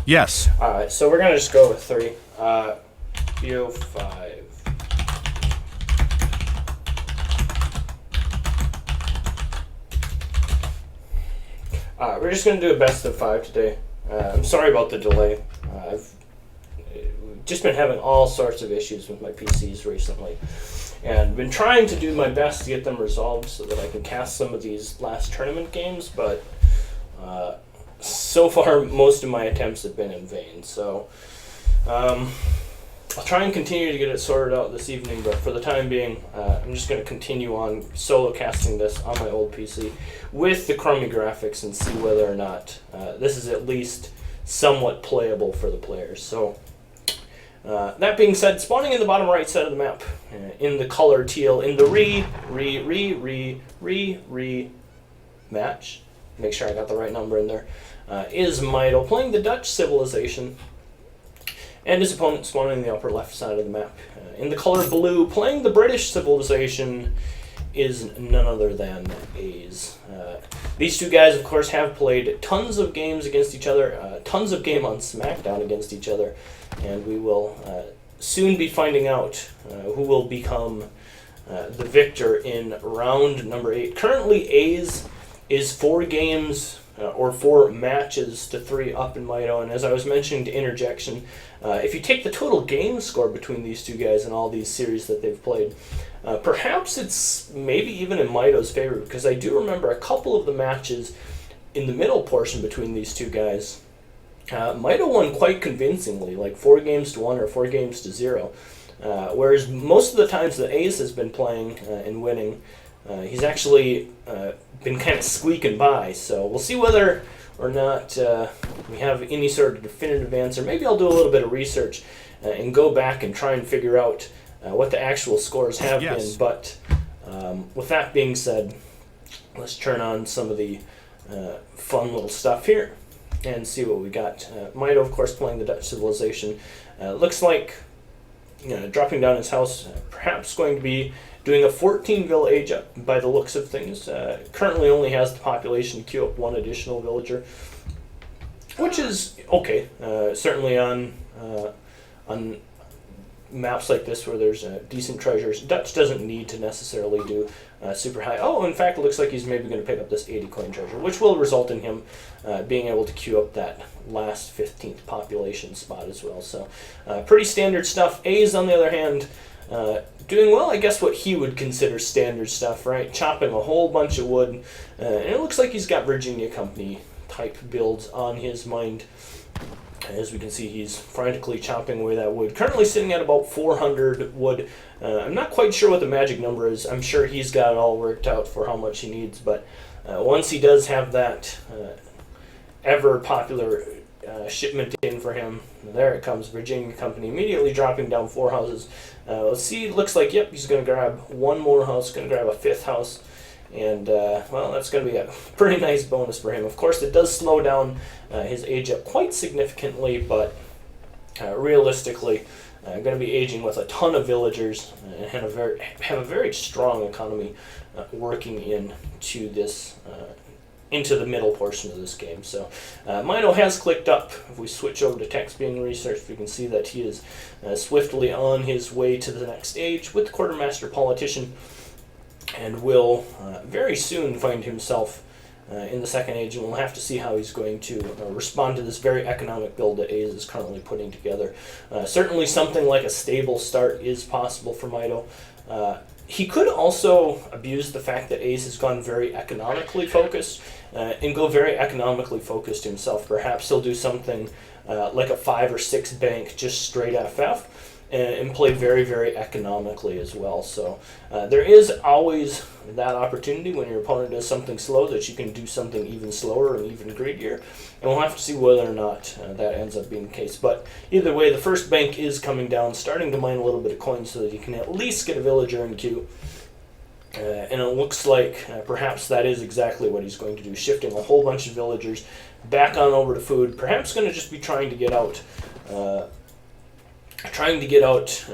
Yes. Alright, so we're going to just go with 3. BO5. We're just going to do a best of 5 today. I'm sorry about the delay. I've just been having all sorts of issues with my PCs recently, and been trying to do my best to get them resolved so that I can cast some of these last tournament games, but so far most of my attempts have been in vain. So I'll try and continue to get it sorted out this evening, but for the time being, I'm just going to continue on solo casting this on my old PC with the crummy graphics and see whether or not this is at least somewhat playable for the players. So that being said, spawning in the bottom right side of the map, in the color teal, in the match, make sure I got the right number in there, is Mitoe playing the Dutch civilization, and his opponent spawning in the upper left side of the map. In the color blue, playing the British civilization, is none other than Aizamk. These two guys, of course, have played tons of games against each other, tons of game on Smackdown against each other, and we will soon be finding out who will become the victor in round number 8. Currently, Aizamk is 4 games or 4 matches to 3 up in Mitoe, and as I was mentioning to interjection, if you take the total game score between these two guys in all these series that they've played, perhaps it's maybe even in Mitoe's favor, because I do remember a couple of the matches in the middle portion between these two guys. Mitoe won quite convincingly, like 4 games to 1 or 4 games to 0, whereas most of the times that Aizamk has been playing and winning, he's actually been kind of squeaking by. So we'll see whether or not we have any sort of definitive answer. Maybe I'll do a little bit of research and go back and try and figure out what the actual scores have been. But with that being said, let's turn on some of the fun little stuff here and see what we got. Mitoe, of course, playing the Dutch civilization. Looks like dropping down his house, perhaps going to be doing a 14-ville age up by the looks of things. Currently only has the population to queue up 1 additional villager, which is okay. Certainly on maps like this where there's decent treasures, Dutch doesn't need to necessarily do super high. Oh, in fact, it looks like he's maybe going to pick up this 80 coin treasure, which will result in him being able to queue up that last 15th population spot as well. So pretty standard stuff. Aizamk, on the other hand, doing well, I guess what he would consider standard stuff, right? Chopping a whole bunch of wood, and it looks like he's got Virginia Company type builds on his mind. As we can see, he's frantically chopping away that wood. Currently sitting at about 400 wood. I'm not quite sure what the magic number is. I'm sure he's got it all worked out for how much he needs, but once he does have that ever popular shipment in for him, there it comes, Virginia Company, immediately dropping down 4 houses. Let's see, it looks like, yep, he's going to grab 1 more house, going to grab a 5th house, and, well, that's going to be a pretty nice bonus for him. Of course, it does slow down his age up quite significantly, but realistically, going to be aging with a ton of villagers and have a very strong economy working into this into the middle portion of this game. So Mitoe has clicked up. If we switch over to text being researched, we can see that he is swiftly on his way to the next stage with the quartermaster politician, and will very soon find himself in the second age, and we'll have to see how he's going to respond to this very economic build that Aizamk is currently putting together. Certainly something like a stable start is possible for Mitoe. He could also abuse the fact that Aizamk has gone very economically focused and go very economically focused himself. Perhaps he'll do something like a 5 or 6 bank just straight FF and play very, very economically as well. So there is always that opportunity when your opponent does something slow that you can do something even slower and even greedier. And we'll have to see whether or not that ends up being the case. But either way, the first bank is coming down, starting to mine a little bit of coins so that he can at least get a villager in queue. And it looks like perhaps that is exactly what he's going to do, shifting a whole bunch of villagers back on over to food. Perhaps going to just be trying to get out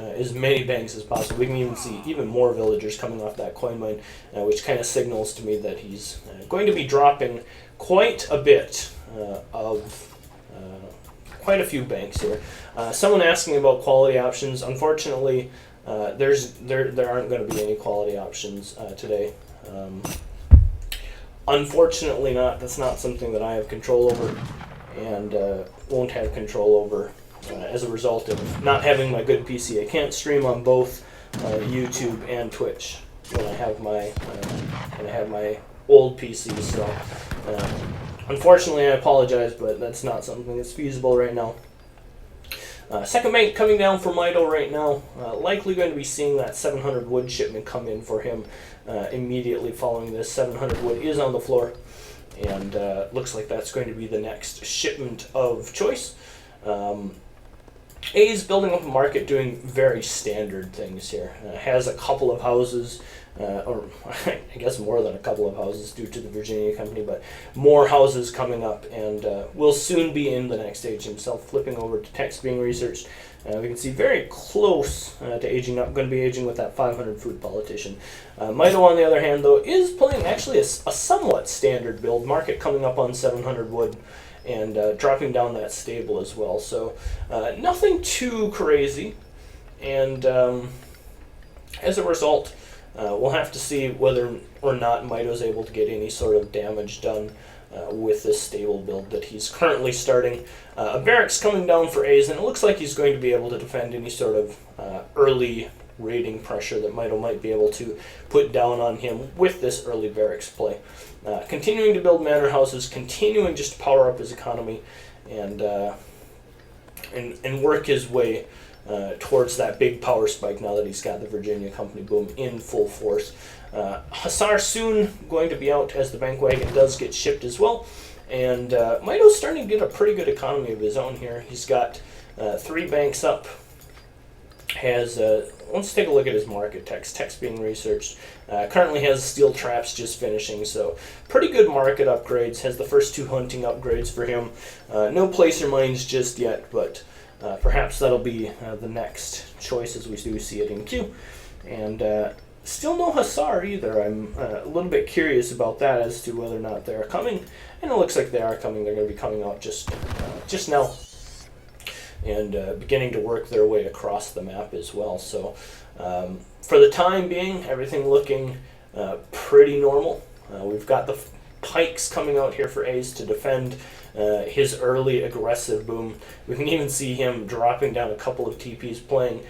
as many banks as possible. We can even see even more villagers coming off that coin mine, which kind of signals to me that he's going to be dropping quite a bit of quite a few banks here. Someone asking about quality options. Unfortunately, there aren't going to be any quality options today. Unfortunately not. That's not something that I have control over, and won't have control over as a result of not having my good PC. I can't stream on both YouTube and Twitch when I have my old PC. So unfortunately, I apologize, but that's not something that's feasible right now. Second bank coming down for Mitoe right now. Likely going to be seeing that 700 wood shipment come in for him immediately following this. 700 wood is on the floor, and looks like that's going to be the next shipment of choice. A's building up a market, doing very standard things here. Has a couple of houses, or I guess more than a couple of houses due to the Virginia company, but more houses coming up, and will soon be in the next stage himself. Flipping over to text being researched, we can see very close to aging up. Going to be aging with that 500 food politician. Mitoe, on the other hand, though, is playing actually a somewhat standard build. Market coming up on 700 wood, and dropping down that stable as well. So nothing too crazy, and as a result, we'll have to see whether or not Mitoe's able to get any sort of damage done with this stable build that he's currently starting. A barracks coming down for A's, and it looks like he's going to be able to defend any sort of early raiding pressure that Mitoe might be able to put down on him with this early barracks play. Continuing to build manor houses, continuing just to power up his economy, and work his way towards that big power spike now that he's got the Virginia company boom in full force. Hussar soon going to be out as the bank wagon does get shipped as well, and Mitoe's starting to get a pretty good economy of his own here. He's got 3 banks up. Let's take a look at his market text being researched. Currently has steel traps just finishing, so pretty good market upgrades. Has the first 2 hunting upgrades for him. No placer mines just yet, but perhaps that'll be the next choice as we do see it in queue. And still no Hussar either. I'm a little bit curious about that as to whether or not they're coming, and it looks like they are coming. They're going to be coming out just now, and beginning to work their way across the map as well. So for the time being, everything looking pretty normal. We've got the pikes coming out here for A's to defend his early aggressive boom. We can even see him dropping down a couple of TPs, playing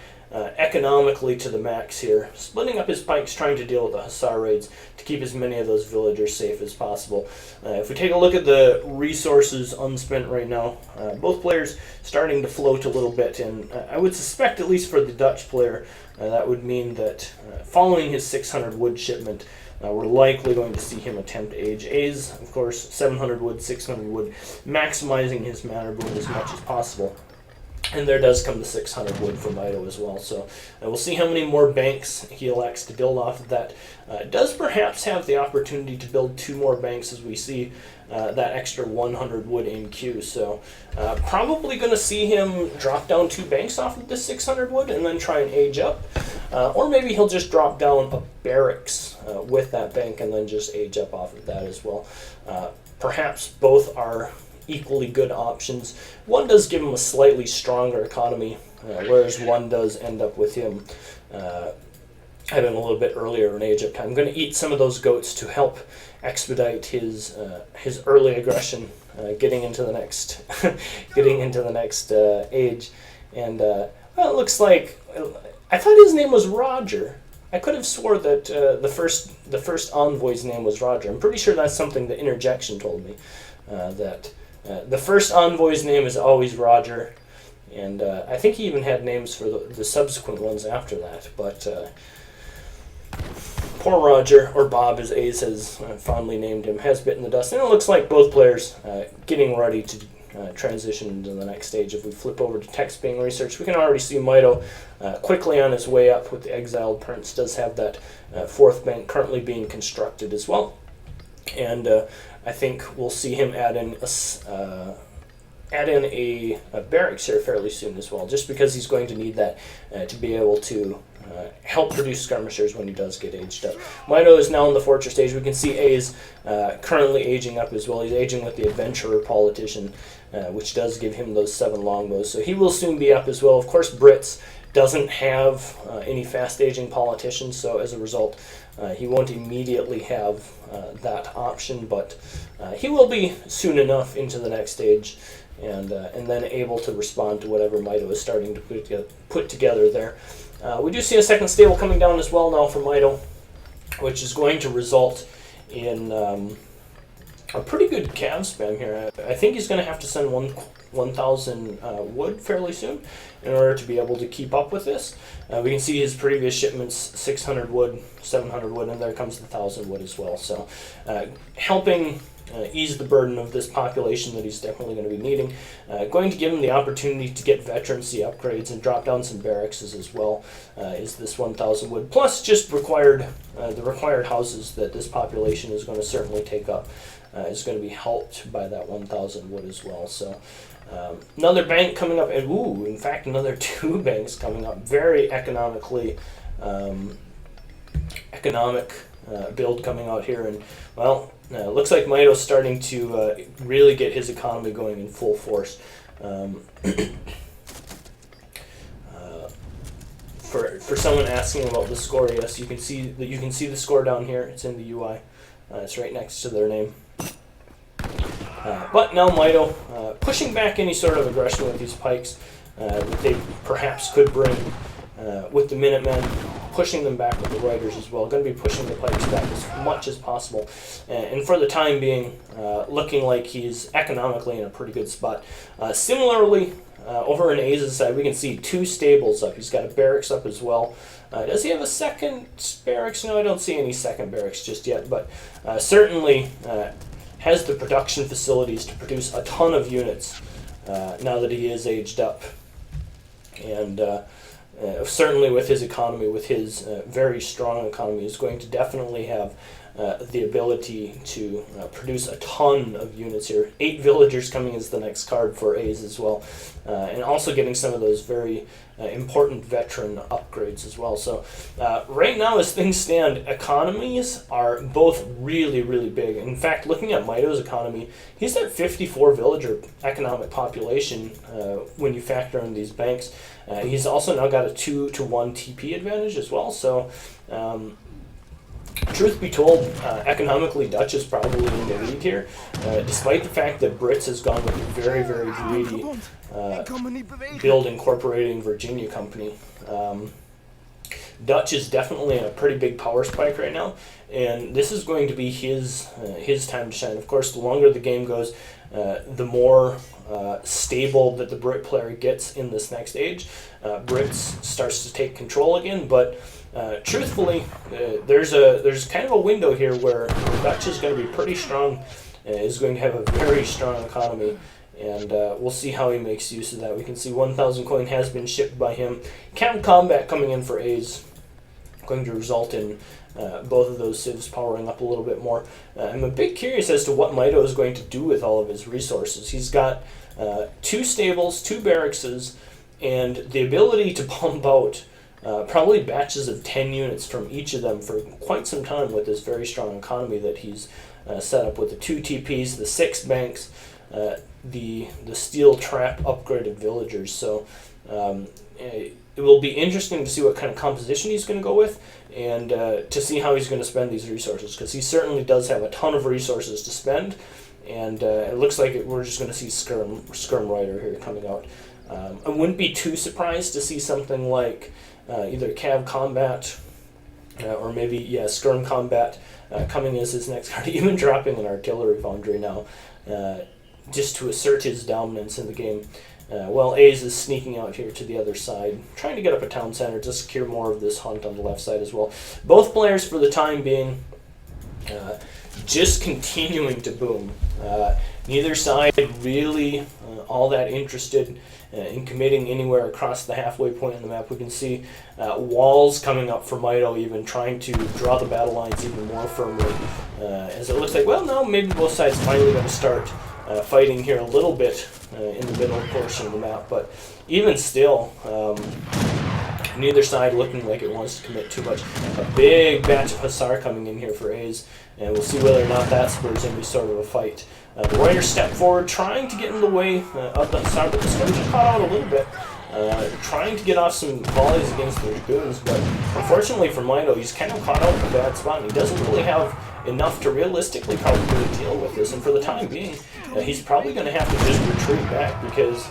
economically to the max here, splitting up his pikes, trying to deal with the Hussar raids to keep as many of those villagers safe as possible. If we take a look at the resources unspent right now, both players starting to float a little bit, and I would suspect, at least for the Dutch player, that would mean that following his 600 wood shipment, we're likely going to see him attempt age. A's, of course, 700 wood, 600 wood, maximizing his manor boom as much as possible. And there does come the 600 wood for Mitoe as well. So we'll see how many more banks he elects to build off of that. Does perhaps have the opportunity to build 2 more banks as we see that extra 100 wood in queue. So probably going to see him drop down 2 banks off of this 600 wood and then try and age up. Or maybe he'll just drop down a barracks with that bank and then just age up off of that as well. Perhaps both are equally good options. One does give him a slightly stronger economy, whereas one does end up with him having a little bit earlier an age up time. I'm going to eat some of those goats to help expedite his early aggression, getting into the next age. And well, it looks like I thought his name was Roger. I could have swore that the first envoy's name was Roger. I'm pretty sure that's something the interjection told me, that the first envoy's name is always Roger, and I think he even had names for the subsequent ones after that. But poor Roger, or Bob as Ace has fondly named him, has bitten the dust, and it looks like both players getting ready to transition into the next stage. If we flip over to text being researched, we can already see Mitoe quickly on his way up with the exiled prince. Does have that 4th bank currently being constructed as well, and I think we'll see him add in add in a barracks here fairly soon as well, just because he's going to need that to be able to help produce skirmishers when he does get aged up. Mitoe is now in the fortress stage. We can see Aiz currently aging up as well. He's aging with the adventurer politician, which does give him those 7 longbows. So he will soon be up as well. Of course, Brits doesn't have any fast aging politicians, so as a result, he won't immediately have that option, but he will be soon enough into the next stage, and then able to respond to whatever Mitoe is starting to put together there. We do see a second stable coming down as well now for Mitoe, which is going to result in a pretty good cav spam here. I think he's going to have to send 1,000 wood fairly soon in order to be able to keep up with this. We can see his previous shipments, 600 wood, 700 wood, and there comes the 1,000 wood as well. So helping ease the burden of this population that he's definitely going to be needing. Going to give him the opportunity to get veterancy upgrades and drop down some barracks as well, is this 1,000 wood. Plus just the required houses that this population is going to certainly take up is going to be helped by that 1,000 wood as well. So another bank coming up, and in fact another 2 banks coming up. Very economic build coming out here, and well, looks like Mitoe's starting to really get his economy going in full force. For someone asking about the score, yes, you can see the score down here. It's in the UI. It's right next to their name. But now Mitoe pushing back any sort of aggression with these pikes that they perhaps could bring with the Minutemen, pushing them back with the Riders as well. Going to be pushing the pikes back as much as possible. And for the time being, looking like he's economically in a pretty good spot. Similarly, over on Aiz's side, we can see 2 stables up. He's got a barracks up as well. Does he have a second barracks? No, I don't see any second barracks just yet, but certainly has the production facilities to produce a ton of units now that he is aged up. And certainly with his economy, with his very strong economy, is going to definitely have the ability to produce a ton of units here. 8 villagers coming as the next card for Aiz as well, and also getting some of those very important veteran upgrades as well. So right now, as things stand, economies are both really, really big. In fact, looking at Mitoe's economy, he's at 54 villager economic population when you factor in these banks. He's also now got a 2-to-1 TP advantage as well. So truth be told, economically, Dutch is probably in the lead here, despite the fact that Brits has gone with a very, very greedy build incorporating Virginia Company. Dutch is definitely in a pretty big power spike right now, and this is going to be his time to shine. Of course, the longer the game goes, the more stable that the Brit player gets in this next age. Brits starts to take control again, but truthfully, there's kind of a window here where Dutch is going to be pretty strong, is going to have a very strong economy, and we'll see how he makes use of that. We can see 1,000 coin has been shipped by him. Camp Combat coming in for Aiz, going to result in both of those civs powering up a little bit more. I'm a bit curious as to what Mitoe is going to do with all of his resources. He's got 2 stables, 2 barrackses, and the ability to pump out probably batches of 10 units from each of them for quite some time with this very strong economy that he's set up with the 2 TPs, the 6 banks, the steel trap upgraded villagers. So it will be interesting to see what kind of composition he's going to go with, and to see how he's going to spend these resources, because he certainly does have a ton of resources to spend, and it looks like we're just going to see Skirm Rider here coming out. I wouldn't be too surprised to see something like either Cav Combat or maybe Skirm Combat coming as his next card, even dropping an Artillery Foundry now, just to assert his dominance in the game. While Aiz is sneaking out here to the other side, trying to get up a town center to secure more of this hunt on the left side as well. Both players, for the time being, just continuing to boom. Neither side really all that interested in committing anywhere across the halfway point on the map. We can see walls coming up for Mitoe, even trying to draw the battle lines even more firmly. As it looks like, well, no, maybe both sides finally going to start fighting here a little bit in the middle portion of the map, but even still, neither side looking like it wants to commit too much. A big batch of Hussar coming in here for A's, and we'll see whether or not that spurs any sort of a fight. The Riders step forward, trying to get in the way of the Hussar, but the Skirmisher caught out a little bit. Trying to get off some volleys against the Dragoons, but unfortunately for Mitoe, he's kind of caught out in a bad spot, and he doesn't really have enough to realistically probably deal with this, and for the time being, he's probably going to have to just retreat back, because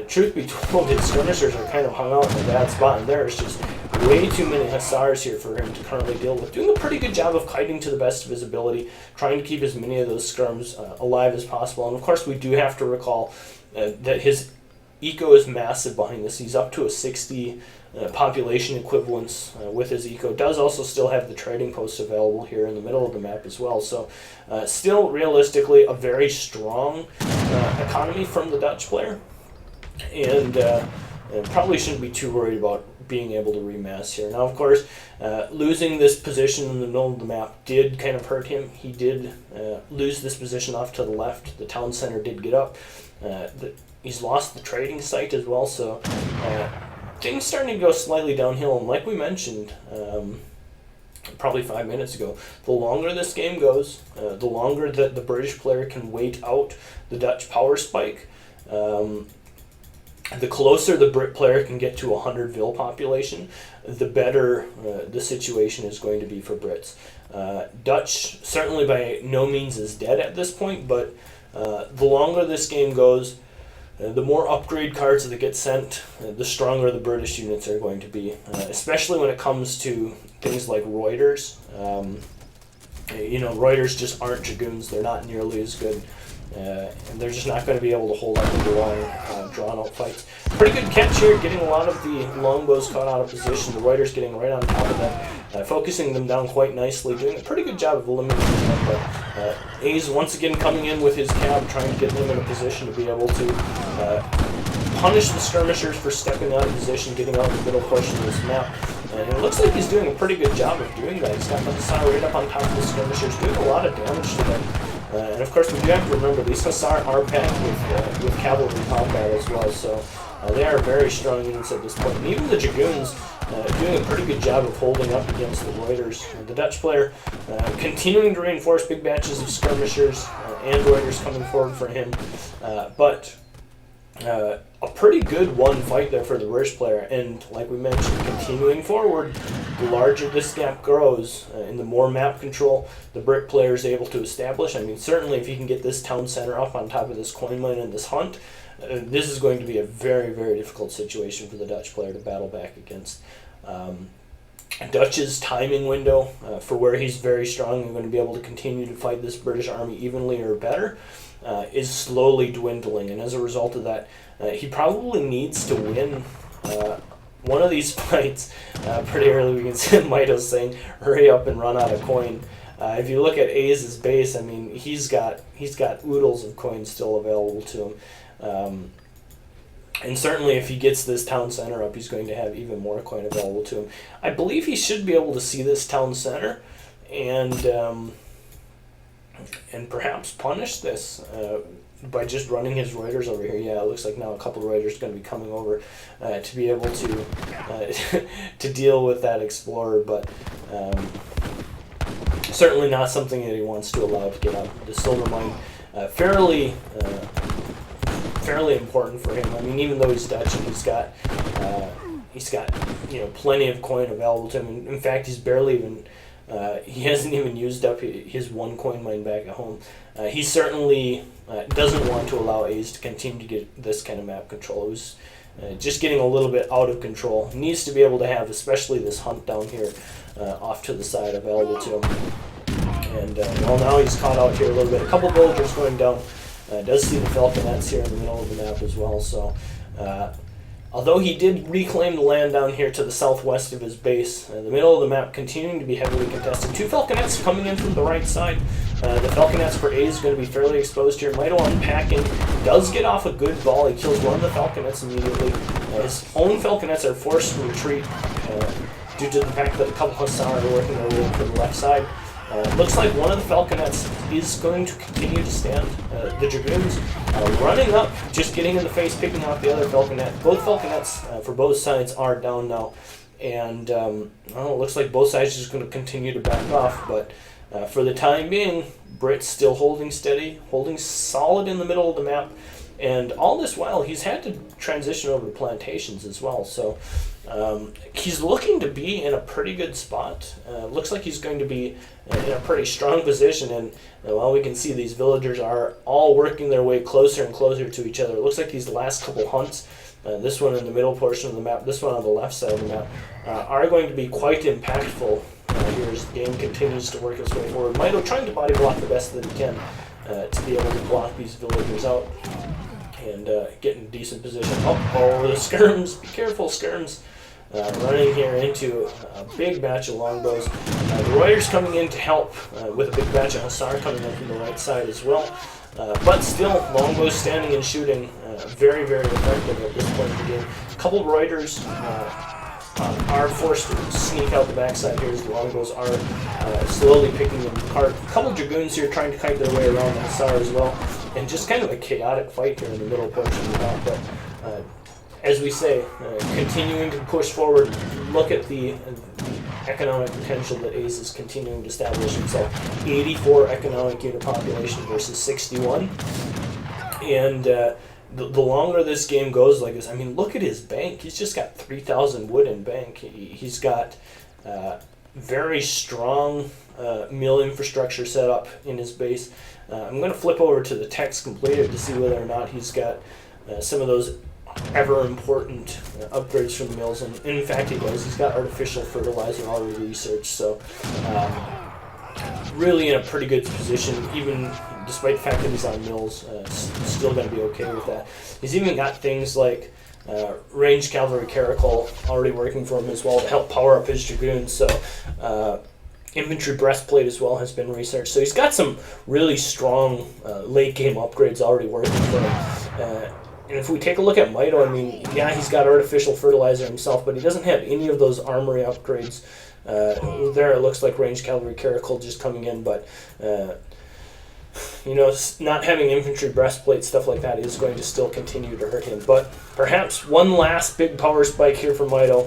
truth be told, his Skirmishers are kind of hung out in a bad spot, and there's just way too many Hussars here for him to currently deal with. Doing a pretty good job of kiting to the best of his ability, trying to keep as many of those skirms alive as possible, and of course we do have to recall that his eco is massive behind this. He's up to a 60 population equivalence with his eco. Does also still have the trading post available here in the middle of the map as well. So still realistically a very strong economy from the Dutch player. And probably shouldn't be too worried about being able to remass here. Now, of course, losing this position in the middle of the map did kind of hurt him. He did lose this position off to the left. The town center did get up. He's lost the trading site as well, so things starting to go slightly downhill. And like we mentioned probably 5 minutes ago, the longer this game goes, the longer that the British player can wait out the Dutch power spike, the closer the Brit player can get to 100 Vil population, the better the situation is going to be for Brits. Dutch certainly by no means is dead at this point, but the longer this game goes, the more upgrade cards that get sent, the stronger the British units are going to be, especially when it comes to things like Reuters. Reuters just aren't Dragoons. They're not nearly as good. And they're just not going to be able to hold up in the long, drawn-out fights. Pretty good catch here, getting a lot of the longbows caught out of position. The Reuters getting right on top of them, focusing them down quite nicely, doing a pretty good job of eliminating them. But A's once again coming in with his cab, trying to get them in a position to be able to punish the Skirmishers for stepping out of position, getting out of the middle portion of this map. And it looks like he's doing a pretty good job of doing that. He's got the Hussar right up on top of the Skirmishers, doing a lot of damage to them. And of course, we do have to remember these Hussar are packed with cavalry combat as well, so they are very strong units at this point. And even the Dragoons doing a pretty good job of holding up against the Reuters. The Dutch player continuing to reinforce big batches of Skirmishers and Reuters coming forward for him, but a pretty good one fight there for the British player, and like we mentioned, continuing forward, the larger this gap grows and the more map control the Brit player is able to establish. I mean, certainly if you can get this town center up on top of this coin mine and this hunt, this is going to be a very, very difficult situation for the Dutch player to battle back against. Dutch's timing window for where he's very strong and going to be able to continue to fight this British army evenly or better is slowly dwindling, and as a result of that, he probably needs to win one of these fights pretty early. We can see Mitoe saying, "Hurry up and run out of coin." If you look at A's base, I mean, he's got oodles of coins still available to him, and certainly if he gets this town center up, he's going to have even more coin available to him. I believe he should be able to see this town center and perhaps punish this by just running his Reuters over here. Yeah, it looks like now a couple of Reuters are going to be coming over to be able to to deal with that Explorer, but certainly not something that he wants to allow to get out. The silver mine, fairly important for him. I mean, even though he's Dutch and he's got plenty of coin available to him. In fact, he's barely even he hasn't even used up his one coin mine back at home. He certainly doesn't want to allow A's to continue to get this kind of map control. It was just getting a little bit out of control. He needs to be able to have, especially this hunt down here off to the side available to him. And well, now he's caught out here a little bit. A couple villagers going down. Does see the Falconets here in the middle of the map as well. So although he did reclaim the land down here to the southwest of his base, the middle of the map continuing to be heavily contested. Two Falconets coming in from the right side. The Falconets for A is going to be fairly exposed here. Mitoe unpacking, does get off a good volley, kills one of the Falconets immediately. His own Falconets are forced to retreat due to the fact that a couple Hussar are working their way for the left side. Looks like one of the falconets is going to continue to stand. The dragoons running up, just getting in the face, picking off the other falconet. Both falconets for both sides are down now, and it looks like both sides are just going to continue to back off. But for the time being, Brit's still holding steady, holding solid in the middle of the map. And all this while, he's had to transition over to plantations as well. So he's looking to be in a pretty good spot. Looks like he's going to be in a pretty strong position. And while we can see these villagers are all working their way closer and closer to each other, it looks like these last couple hunts, this one in the middle portion of the map, this one on the left side of the map, are going to be quite impactful here as the game continues to work its way forward. Mitoe trying to body block the best that he can to be able to block these villagers out and get in a decent position. Oh, the skirms! Be careful, skirms! Running here into a big batch of longbows. The Warriors coming in to help with a big batch of Hussar coming in from the right side as well. But still, longbows standing and shooting very, very effective at this point in the game. A couple of Reuters are forced to sneak out the backside here as the longbows are slowly picking them apart. A couple of Dragoons here trying to kite their way around the Hussar as well. And just kind of a chaotic fight here in the middle portion of the map. But as we say, continuing to push forward, look at the economic potential that Ace is continuing to establish himself. 84 economic unit population versus 61. And the longer this game goes like this, I mean, look at his bank. He's just got 3,000 wood in bank. He's got very strong mill infrastructure set up in his base. I'm going to flip over to the text completed to see whether or not he's got some of those ever important upgrades from the mills, and in fact he does. He's got artificial fertilizer already researched, so really in a pretty good position, even despite the fact that he's on mills. Still going to be okay with that. He's even got things like ranged cavalry caracal already working for him as well to help power up his dragoons, so infantry breastplate as well has been researched. So he's got some really strong late game upgrades already working for him. And if we take a look at Mitoe, I mean, yeah, he's got artificial fertilizer himself, but he doesn't have any of those armory upgrades. There it looks like ranged cavalry caracal just coming in, but not having infantry breastplate, stuff like that, is going to still continue to hurt him. But perhaps one last big power spike here for Mitoe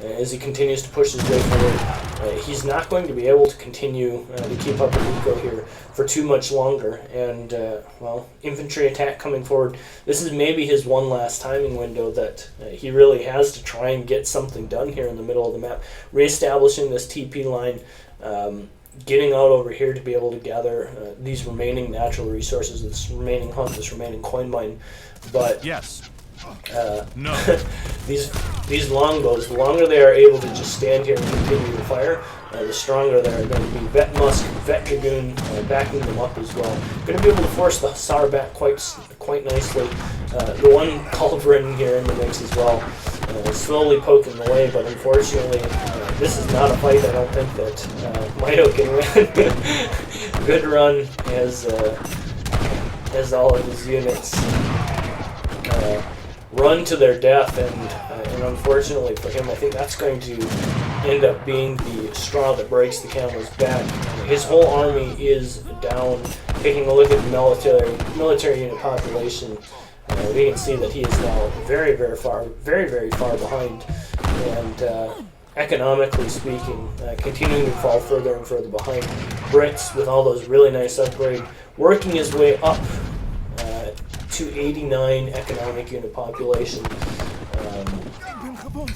as he continues to push his way forward. He's not going to be able to continue to keep up with Eco here for too much longer. And, infantry attack coming forward. This is maybe his one last timing window that he really has to try and get something done here in the middle of the map. Reestablishing this TP line, getting out over here to be able to gather these remaining natural resources, this remaining hunt, this remaining coin mine. But yes. No. these longbows, the longer they are able to just stand here and continue to fire, the stronger they are going to be. Vet Musk, Vet Dragoon backing them up as well. Going to be able to force the Hussar back quite nicely. The one Culverin here in the mix as well, slowly poking away, but unfortunately this is not a fight I don't think that Mitoe can win. Good run as all of his units run to their death, and unfortunately for him, I think that's going to end up being the straw that breaks the camel's back. His whole army is down. Taking a look at the military unit population, we can see that he is now very, very far behind, and economically speaking, continuing to fall further and further behind. Brits, with all those really nice upgrades, working his way up to 89 economic unit population.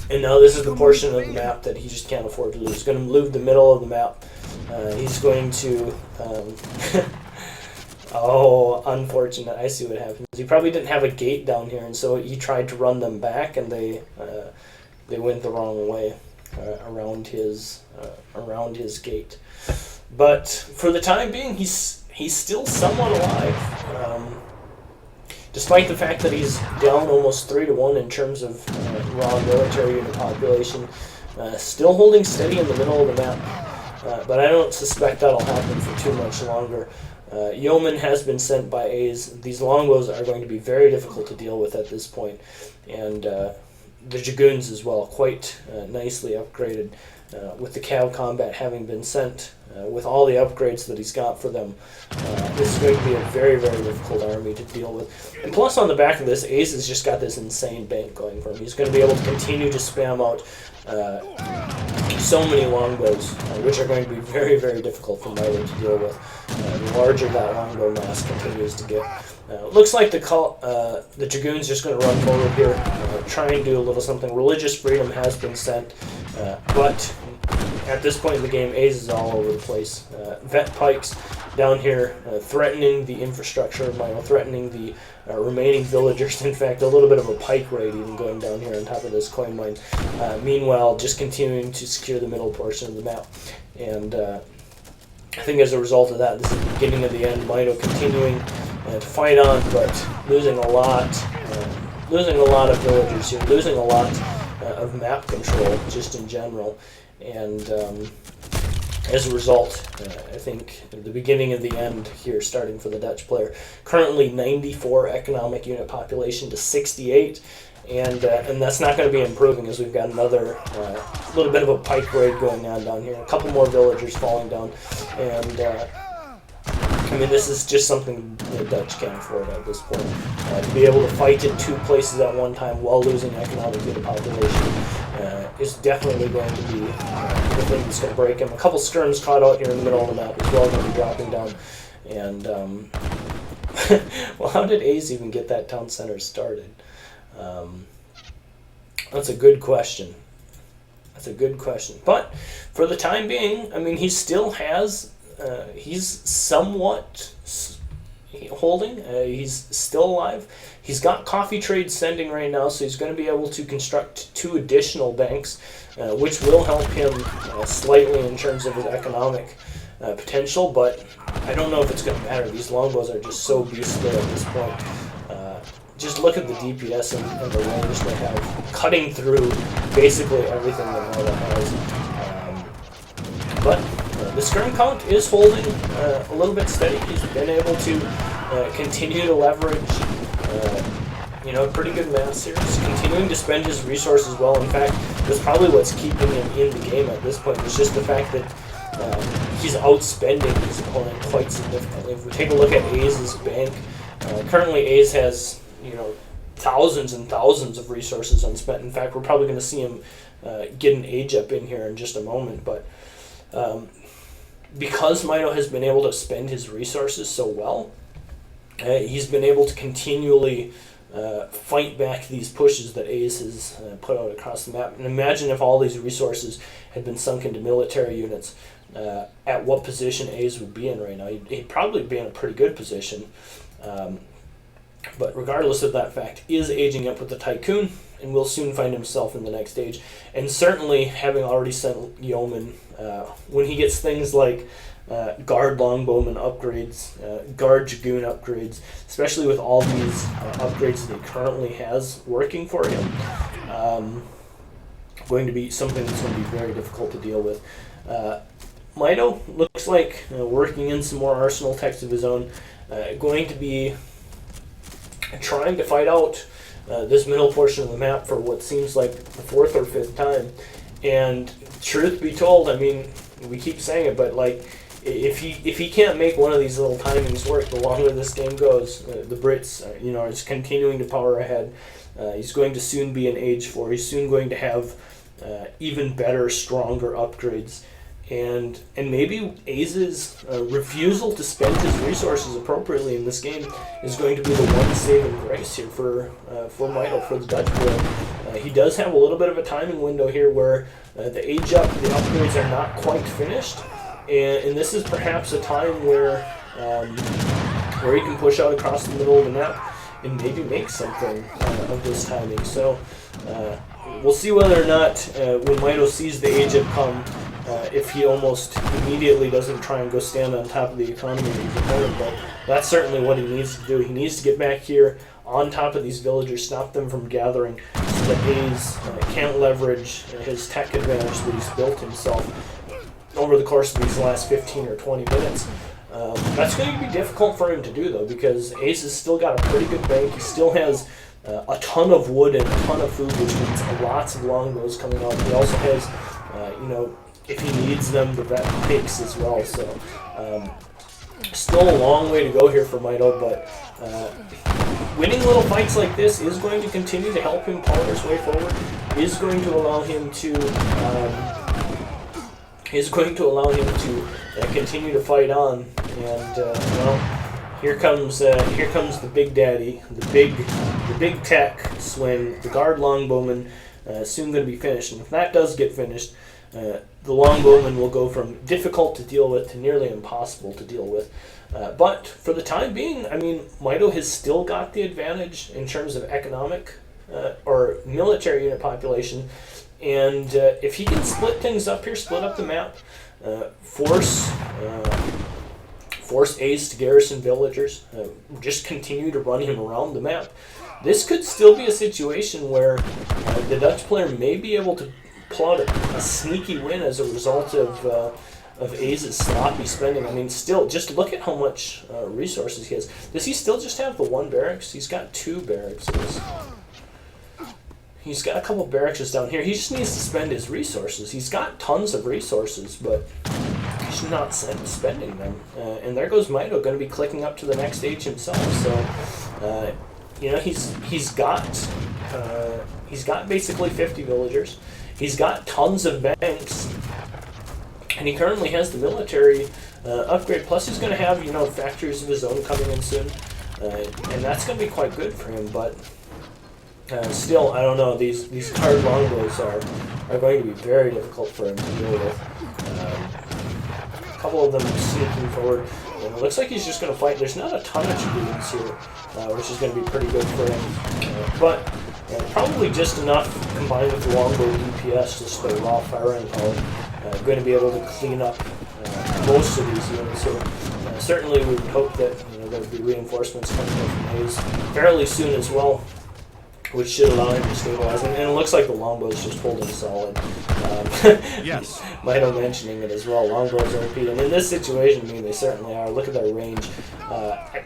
And now this is the portion of the map that he just can't afford to lose. He's going to move the middle of the map. He's going to... oh, unfortunate. I see what happens. He probably didn't have a gate down here, and so he tried to run them back, and they went the wrong way around his gate. But for the time being, he's still somewhat alive. Despite the fact that he's down almost 3-1 in terms of raw military unit population, still holding steady in the middle of the map. But I don't suspect that'll happen for too much longer. Yeoman has been sent by A's. These longbows are going to be very difficult to deal with at this point. And the Dragoons as well, quite nicely upgraded, with the Cav combat having been sent with all the upgrades that he's got for them, this is going to be a very, very difficult army to deal with. And plus, on the back of this, Ace has just got this insane bank going for him. He's going to be able to continue to spam out so many longbows, which are going to be very, very difficult for Mitoe to deal with. The larger that longbow mass continues to get. Looks like the Dragoon's just going to run forward here, try and do a little something. Religious Freedom has been sent, but at this point in the game, Ace is all over the place. Vet Pikes down here threatening the infrastructure of Mitoe, threatening the remaining villagers. In fact, a little bit of a pike raid even going down here on top of this coin mine. Meanwhile, just continuing to secure the middle portion of the map. And I think as a result of that, this is the beginning of the end. Mitoe continuing to fight on, but losing a lot of villagers here, losing a lot of map control just in general. And as a result, I think the beginning of the end here, starting for the Dutch player. Currently 94 economic unit population to 68, and that's not going to be improving as we've got another little bit of a pike raid going on down here. A couple more villagers falling down, and I mean, this is just something the Dutch can't afford at this point. To be able to fight in two places at one time while losing economic unit population is definitely going to be the thing that's going to break him. A couple skirms caught out here in the middle of the map as well, going to be dropping down. And, well, how did Ace even get that town center started? That's a good question. That's a good question. But for the time being, I mean, he still has... he's somewhat holding. He's still alive. He's got coffee trade sending right now, so he's going to be able to construct 2 additional banks, which will help him slightly in terms of his economic potential, but I don't know if it's going to matter. These longbows are just so beastly at this point. Just look at the DPS and the range they have, cutting through basically everything that Mitoe has. But the skirm count is holding a little bit steady. He's been able to continue to leverage, a pretty good mass here. He's continuing to spend his resources well. In fact, that's probably what's keeping him in the game at this point. It's just the fact that he's outspending his opponent quite significantly. If we take a look at Ace's bank, currently Ace has, thousands and thousands of resources unspent. In fact, we're probably going to see him get an age up in here in just a moment, but because Mitoe has been able to spend his resources so well, he's been able to continually fight back these pushes that Ace has put out across the map. And imagine if all these resources had been sunk into military units, at what position Ace would be in right now. He'd probably be in a pretty good position. But regardless of that fact, is aging up with the Tycoon, and will soon find himself in the next stage. And certainly, having already sent Yeoman, when he gets things like Guard Longbowman upgrades, Guard Dragoon upgrades, especially with all these upgrades that he currently has working for him, going to be something that's going to be very difficult to deal with. Mitoe looks like working in some more arsenal techs of his own, going to be trying to fight out this middle portion of the map for what seems like the 4th or 5th time. And truth be told, I mean, we keep saying it, but like, if he can't make one of these little timings work, the longer this game goes, the Brits, is continuing to power ahead. He's going to soon be in Age 4. He's soon going to have even better, stronger upgrades. And maybe Ace's refusal to spend his resources appropriately in this game is going to be the one saving grace here for Mitoe, for the Dutch player. He does have a little bit of a timing window here where the age up, the upgrades are not quite finished, and this is perhaps a time where he can push out across the middle of the map and maybe make something of this timing. So we'll see whether or not when Mitoe sees the age up come, if he almost immediately doesn't try and go stand on top of the economy of his opponent, but that's certainly what he needs to do. He needs to get back here on top of these villagers, stop them from gathering, so that Ace can't leverage his tech advantage that he's built himself over the course of these last 15 or 20 minutes. That's going to be difficult for him to do, though, because Ace has still got a pretty good bank. He still has a ton of wood and a ton of food, which means lots of longbows coming out. He also has, if he needs them, the vet picks as well. So still a long way to go here for Mitoe, but winning little fights like this is going to continue to help him power his way forward. Is going to allow him to continue to fight on. And well, here comes the big daddy, the big tech swing, the guard longbowman. Soon going to be finished, and if that does get finished, the longbowman will go from difficult to deal with to nearly impossible to deal with. But for the time being, I mean, Mitoe has still got the advantage in terms of economic or military unit population, and if he can split things up here, split up the map, force A's to garrison villagers, just continue to run him around the map, this could still be a situation where the Dutch player may be able to pull out a sneaky win as a result of A's sloppy spending. I mean, still, just look at how much resources he has. Does he still just have the one barracks? He's got 2 barracks. He's got a couple barracks down here. He just needs to spend his resources. He's got tons of resources, but he's not spending them. And there goes Mitoe, going to be clicking up to the next stage himself. So, you know, he's got basically 50 villagers. He's got tons of banks, and he currently has the military upgrade. Plus, he's going to have, you know, factories of his own coming in soon, and that's going to be quite good for him. But still, I don't know. These card longbows are going to be very difficult for him to deal with. A couple of them sneaking forward. And it looks like he's just going to fight. There's not a ton of dragoons here, which is going to be pretty good for him. But probably just enough combined with the longbow DPS, just the raw firing power, going to be able to clean up most of these units. So certainly we would hope that, you know, there would be reinforcements coming in from A's fairly soon as well, which should allow him to stabilize. And it looks like the longbows just holding solid. Yes. Mitoe mentioning it as well. Longbows are repeating. In this situation, I mean, they certainly are. Look at their range.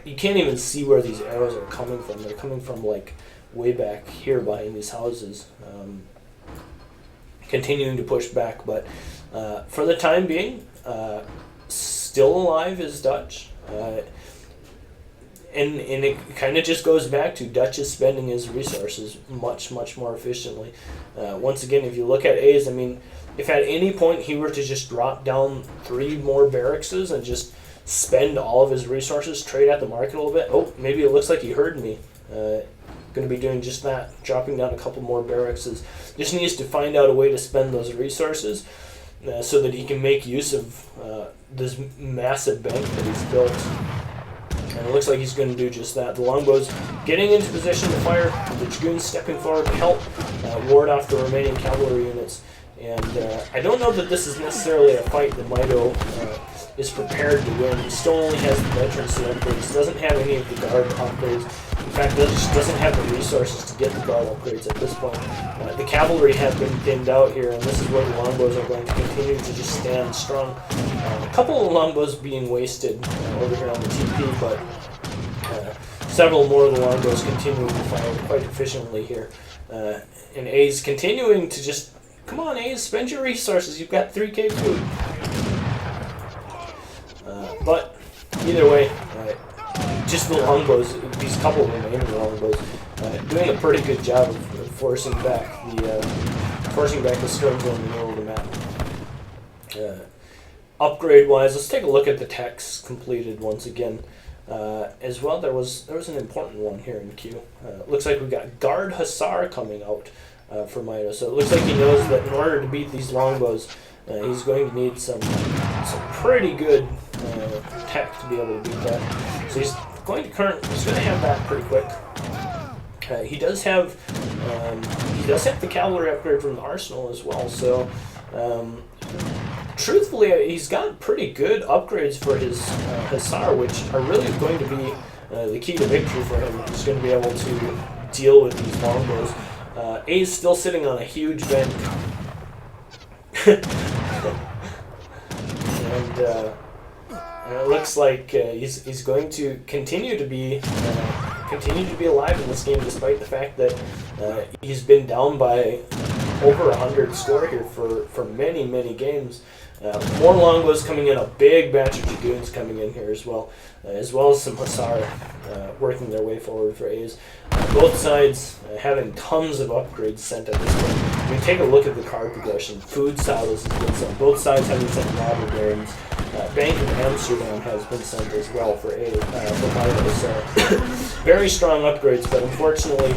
You can't even see where these arrows are coming from. They're coming from, like, way back here behind these houses. Continuing to push back. But for the time being, still alive is Dutch. And it kind of just goes back to Dutch is spending his resources much, much more efficiently. Once again, if you look at A's, I mean, if at any point he were to just drop down 3 more barracks and just spend all of his resources, trade at the market a little bit, oh, maybe it looks like he heard me. Going to be doing just that, dropping down a couple more barracks. Just needs to find out a way to spend those resources so that he can make use of this massive bank that he's built. And it looks like he's going to do just that. The longbows getting into position to fire, the dragoons stepping forward to help ward off the remaining cavalry units. And I don't know that this is necessarily a fight that Mitoe is prepared to win. He still only has the veterancy upgrades, doesn't have any of the guard upgrades. In fact, just doesn't have the resources to get the guard upgrades at this point. The cavalry have been thinned out here, and this is where the longbows are going to continue to just stand strong. A couple of longbows being wasted over here on the TP, but several more of the longbows continuing to fire quite efficiently here. And A's continuing to just, come on A's, spend your resources, you've got 3k food. But either way, just the longbows, these couple of remaining longbows, doing a pretty good job of forcing back the skirms in the middle of the map. Upgrade-wise, let's take a look at the techs completed once again. As well, there was an important one here in queue. Looks like we got Guard Hussar coming out for Mitoe. So it looks like he knows that in order to beat these longbows, he's going to need some pretty good tech to be able to beat that. So he's going to have that pretty quick. He does have the cavalry upgrade from the arsenal as well. So truthfully, he's got pretty good upgrades for his Hussar, which are really going to be the key to victory for him. He's going to be able to deal with these longbows. A's still sitting on a huge bank. And it looks like he's going to continue to be alive in this game, despite the fact that he's been down by over 100 score here for many, many games. More longbows coming in, a big batch of dragoons coming in here as well as some hussar working their way forward for A's. Both sides having tons of upgrades sent at this point. I mean, take a look at the card progression. Food silos has been sent. Both sides having sent robber barons. Bank of Amsterdam has been sent as well for Mitoe. So very strong upgrades, but unfortunately,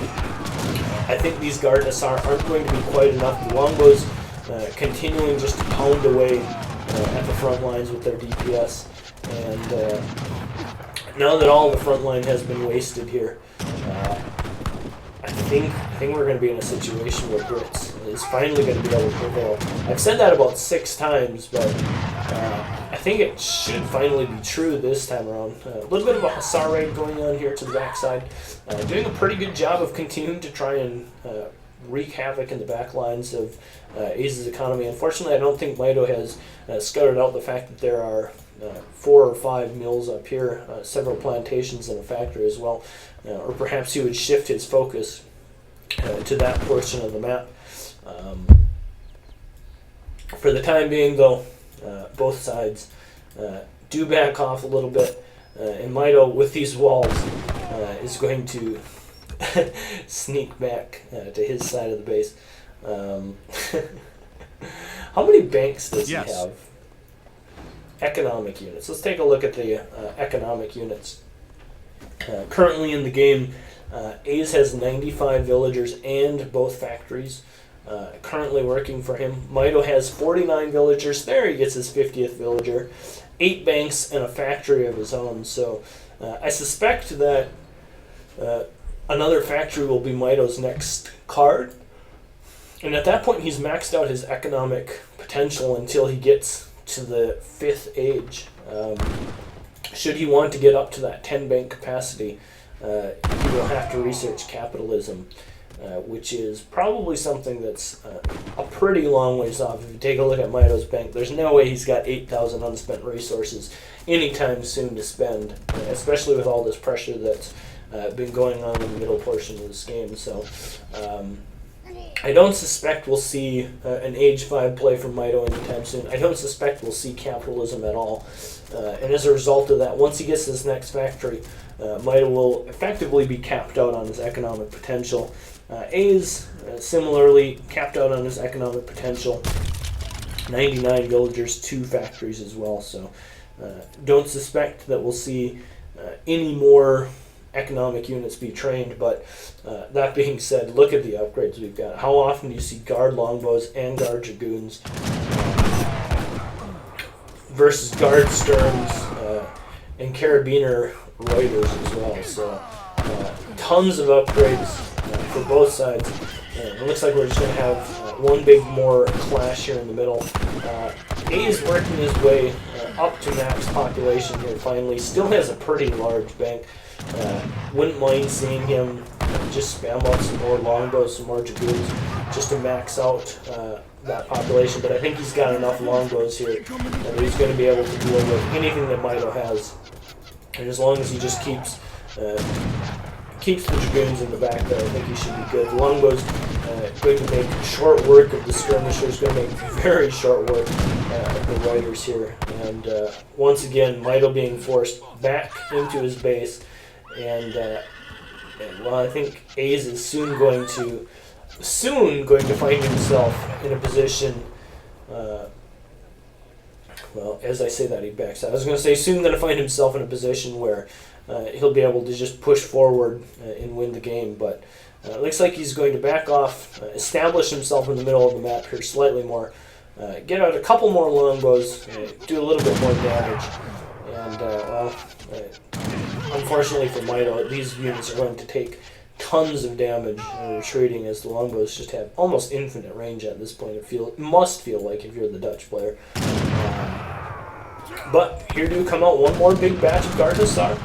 I think these guard hussar aren't going to be quite enough. The longbows continuing just to pound away at the front lines with their DPS, and now that all the front line has been wasted here, I think we're going to be in a situation where Brits is finally going to be able to prevail. I've said that about 6 times, but I think it should finally be true this time around. A little bit of a hussar raid going on here to the backside, doing a pretty good job of continuing to try and wreak havoc in the back lines of Aiz's economy. Unfortunately, I don't think Mitoe has scouted out the fact that there are 4 or 5 mills up here, several plantations and a factory as well, or perhaps he would shift his focus to that portion of the map. For the time being, though, both sides do back off a little bit, and Mitoe, with these walls, is going to sneak back to his side of the base. How many banks does he have? Economic units. Let's take a look at the economic units. Currently in the game, Aiz has 95 villagers and both factories currently working for him. Mitoe has 49 villagers. There he gets his 50th villager. 8 banks and a factory of his own. So I suspect that another factory will be Mitoe's next card. And at that point, he's maxed out his economic potential until he gets to the 5th age. Should he want to get up to that 10 bank capacity, he will have to research capitalism, which is probably something that's a pretty long ways off. If you take a look at Mitoe's bank, there's no way he's got 8,000 unspent resources anytime soon to spend, especially with all this pressure that's been going on in the middle portion of this game. So I don't suspect we'll see an Age 5 play from Mitoe anytime soon. I don't suspect we'll see capitalism at all. And as a result of that, once he gets this next factory, Mitoe will effectively be capped out on his economic potential. Aiz, similarly, capped out on his economic potential. 99 villagers, 2 factories as well. So don't suspect that we'll see any more economic units be trained, but that being said, look at the upgrades we've got. How often do you see guard longbows and guard dragoons versus guard sterns and carabiner Reuters as well? So tons of upgrades for both sides. It looks like we're just going to have one big more clash here in the middle. A is working his way up to max population here finally. Still has a pretty large bank. Wouldn't mind seeing him just spam up some more longbows, some more dragoons, just to max out that population. But I think he's got enough longbows here that he's going to be able to deal with anything that Mitoe has. And as long as he just keeps the dragoons in the back there, I think he should be good. The longbows going to make short work of the skirmishers, going to make very short work of the riders here. And once again, Mitoe being forced back into his base. And well, I think Aiz is soon going to find himself in a position. Well, as I say that, he backs out. I was going to say soon going to find himself in a position where he'll be able to just push forward and win the game. But it looks like he's going to back off, establish himself in the middle of the map here slightly more, get out a couple more longbows, do a little bit more damage, and well. Unfortunately for Mitoe, these units are going to take tons of damage retreating, as the longbows just have almost infinite range at this point. It must feel like if you're the Dutch player. But here do come out one more big batch of guard hussar.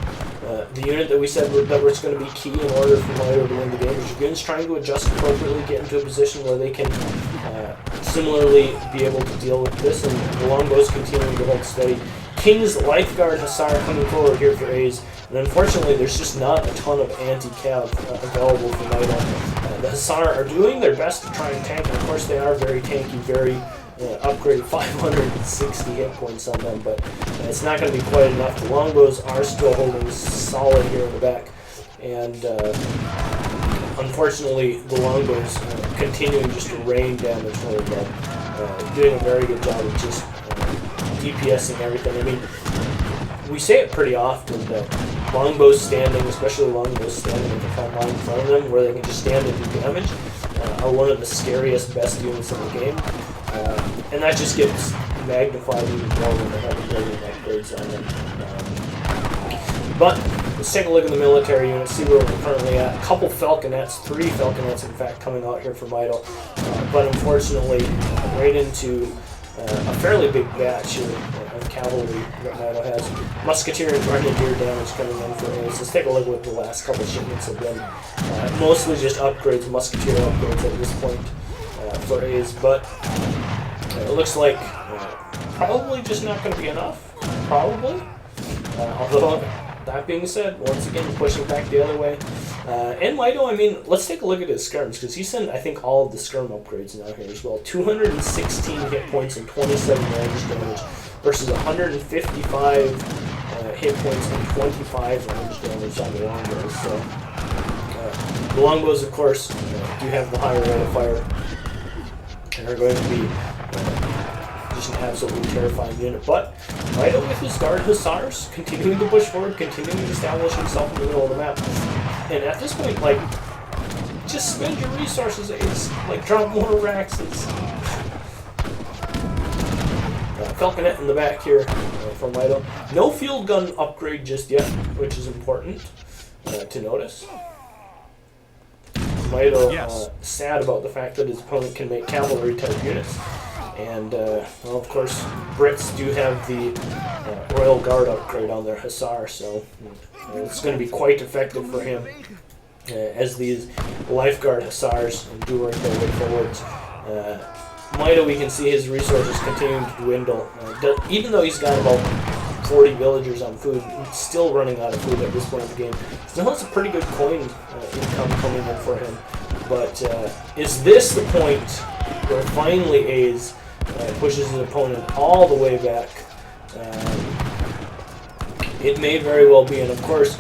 The unit that we said that was going to be key in order for Mitoe to win the game. The dragoons trying to adjust appropriately, get into a position where they can similarly be able to deal with this, and the longbows continuing to hold steady. King's Lifeguard Hussar coming forward here for Aiz. And unfortunately, there's just not a ton of anti-cav available for Mitoe. The Hussar are doing their best to try and tank, and of course they are very tanky, very upgraded, 560 hit points on them, but it's not going to be quite enough. The longbows are still holding solid here in the back, and unfortunately the longbows continuing just to rain damage really well, doing a very good job of just DPSing everything. I mean, we say it pretty often that longbows standing, especially longbows standing with the front line in front of them, where they can just stand and do damage, are one of the scariest, best units in the game. And that just gets magnified even more when they have ability upgrades on them. But let's take a look at the military units, see where we're currently at. A couple Falconets, 3 Falconets in fact, coming out here for Mitoe. But unfortunately, right into a fairly big batch here of cavalry that Mitoe has. Musketeer and Grenadier damage coming in for A's. Let's take a look at what the last couple shipments have been. Mostly just upgrades, Musketeer upgrades at this point for A's, but it looks like probably just not going to be enough, probably. Although, that being said, once again, pushing back the other way. And Mitoe, I mean, let's take a look at his skirms, because he's sent, I think, all of the skirm upgrades now here as well. 216 hit points and 27 range damage versus 155 hit points and 25 range damage on the longbows. So, the longbows, of course, do have the higher rate of fire and are going to be just an absolutely terrifying unit. But Mitoe with his Guard Hussars, continuing to push forward, continuing to establish himself in the middle of the map. And at this point, like, just spend your resources. It's like drop more racks. It's Falconet in the back here from Mitoe. No field gun upgrade just yet, which is important to notice. Mitoe sad about the fact that his opponent can make cavalry type units. And, well, of course, Brits do have the Royal Guard upgrade on their Hussar, so it's going to be quite effective for him as these Lifeguard Hussars do work their way forwards. Mitoe, we can see his resources continuing to dwindle. Even though he's got about 40 villagers on food, he's still running out of food at this point in the game. Still has a pretty good coin income coming in for him. But is this the point where finally A's pushes his opponent all the way back? It may very well be, and of course,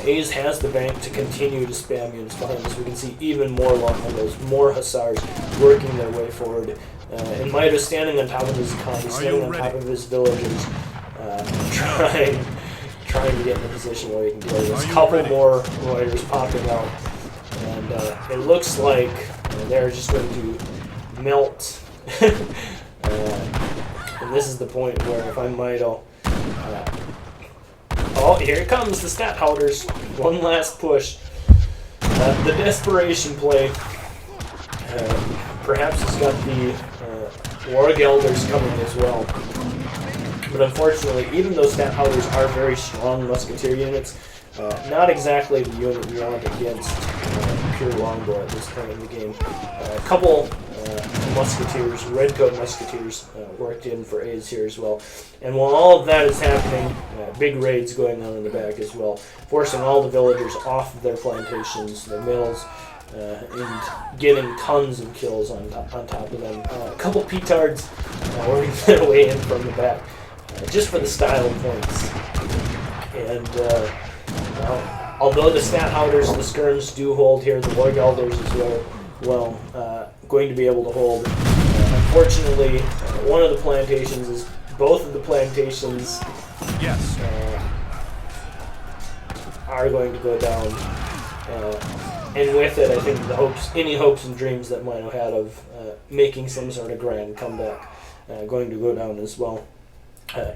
A's has the bank to continue to spam units behind us. We can see even more longbows, more Hussars working their way forward. And Mitoe standing on top of his economy, standing on top of his villagers, trying to get in a position where he can deal with this. A couple more warriors popping out, and it looks like they're just going to melt. And this is the point where if I'm Mitoe, oh, here it comes, the stat holders. One last push. The desperation play. Perhaps he's got the Warg Elders coming as well. But unfortunately, even though stat holders are very strong musketeer units, not exactly the unit you want against pure longbow at this point in the game. A couple musketeers, redcoat musketeers, worked in for A's here as well. And while all of that is happening, big raids going on in the back as well, forcing all the villagers off of their plantations, their mills, and getting tons of kills on top of them. A couple petards working their way in from the back, just for the style points. And although the stat holders, the skirms do hold here, the Warg Elders as well, going to be able to hold. Unfortunately, one of the plantations is both of the plantations are going to go down. And with it, I think any hopes and dreams that Mitoe had of making some sort of grand comeback going to go down as well.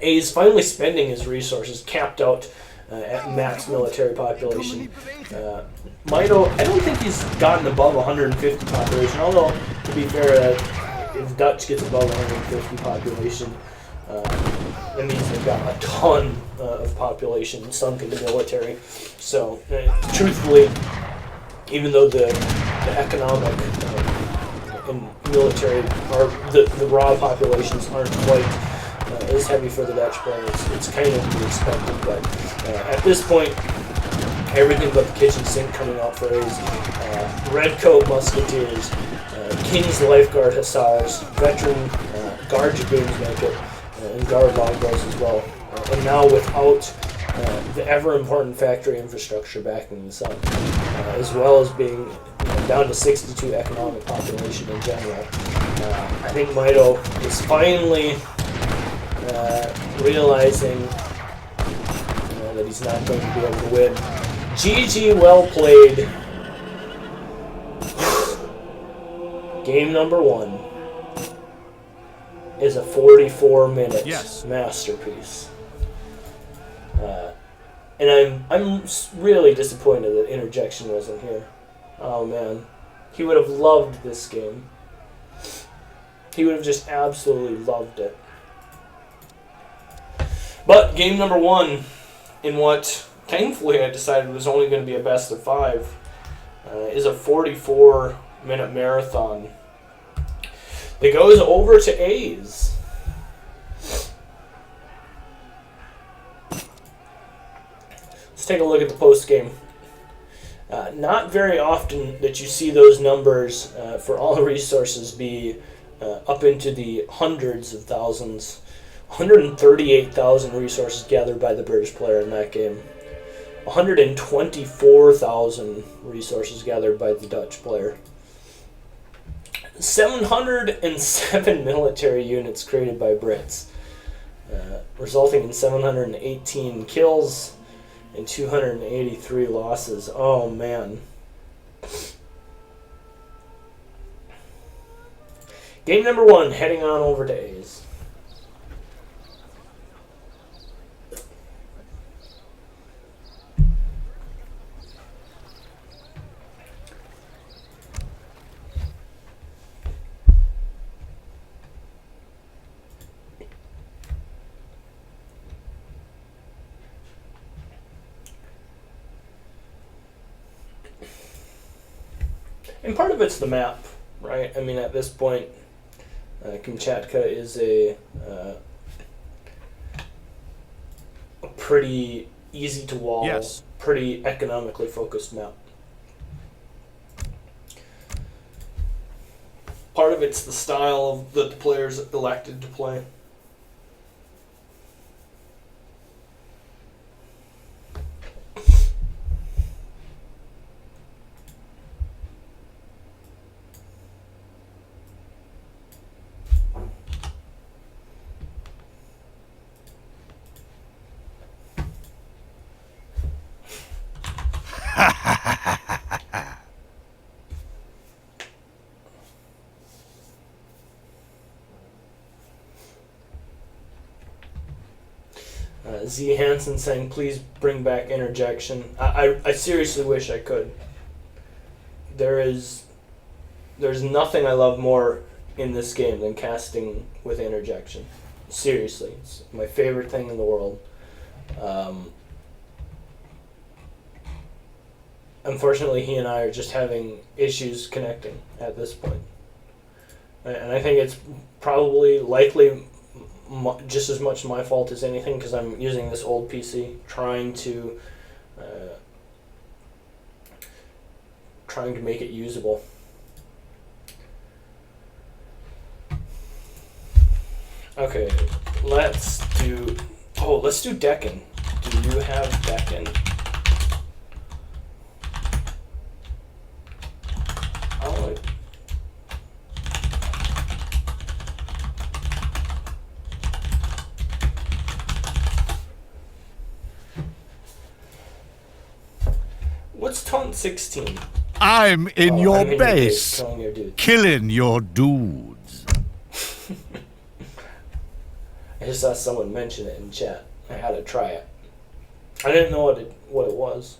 A's finally spending his resources, capped out at max military population. Mitoe, I don't think he's gotten above 150 population, although, to be fair, if Dutch gets above 150 population, that means they've got a ton of population sunk in the military. So, truthfully, even though the economic and military, or the raw populations aren't quite is heavy for the Dutch player. It's kind of to be expected, but at this point, everything but the kitchen sink coming out for A's. Redcoat Musketeers, King's Lifeguard Hussars, veteran guard dragoons make it, and guard longbows as well. And now without the ever-important factory infrastructure backing this up, as well as being down to 62 economic population in general, I think Mitoe is finally realizing that he's not going to be able to win. GG, well played. Game number 1 is a 44-minute masterpiece. And I'm really disappointed that Interjection wasn't here. Oh man, he would have loved this game. He would have just absolutely loved it. But game number 1, in what thankfully I decided was only going to be a best of 5, is a 44-minute marathon. It goes over to A's. Let's take a look at the post game. Not very often that you see those numbers for all resources be up into the hundreds of thousands. 138,000 resources gathered by the British player in that game. 124,000 resources gathered by the Dutch player. 707 military units created by Brits, resulting in 718 kills and 283 losses. Oh man. Game number 1, heading on over to A's. And part of it's the map, right? I mean, at this point, Kamchatka is a pretty easy to wall, pretty economically focused map. Part of it's the style that the players elected to play. Z Hansen saying, please bring back Interjection. I seriously wish I could. There's nothing I love more in this game than casting with Interjection. Seriously, it's my favorite thing in the world. Unfortunately, he and I are just having issues connecting at this point. And I think it's probably likely just as much my fault as anything, because I'm using this old PC trying to make it usable. Okay, let's do Deccan. Do you have Deccan? Oh, what's taunt 16? I'm in your base, killing your dudes. killing your dudes. I just saw someone mention it in chat. I had to try it. I didn't know what it was.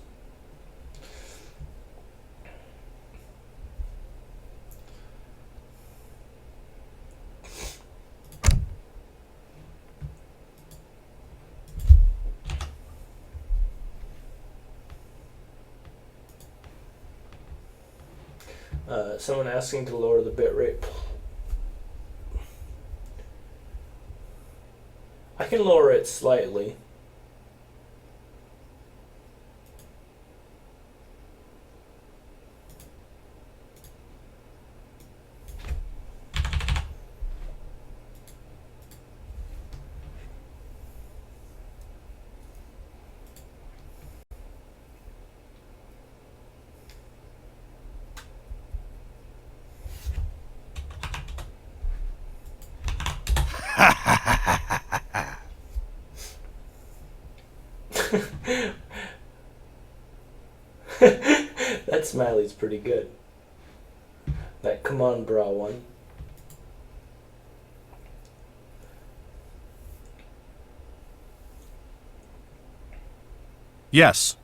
Someone asking to lower the bitrate. I can lower it slightly. That smiley's pretty good. That come on bra one. Yes.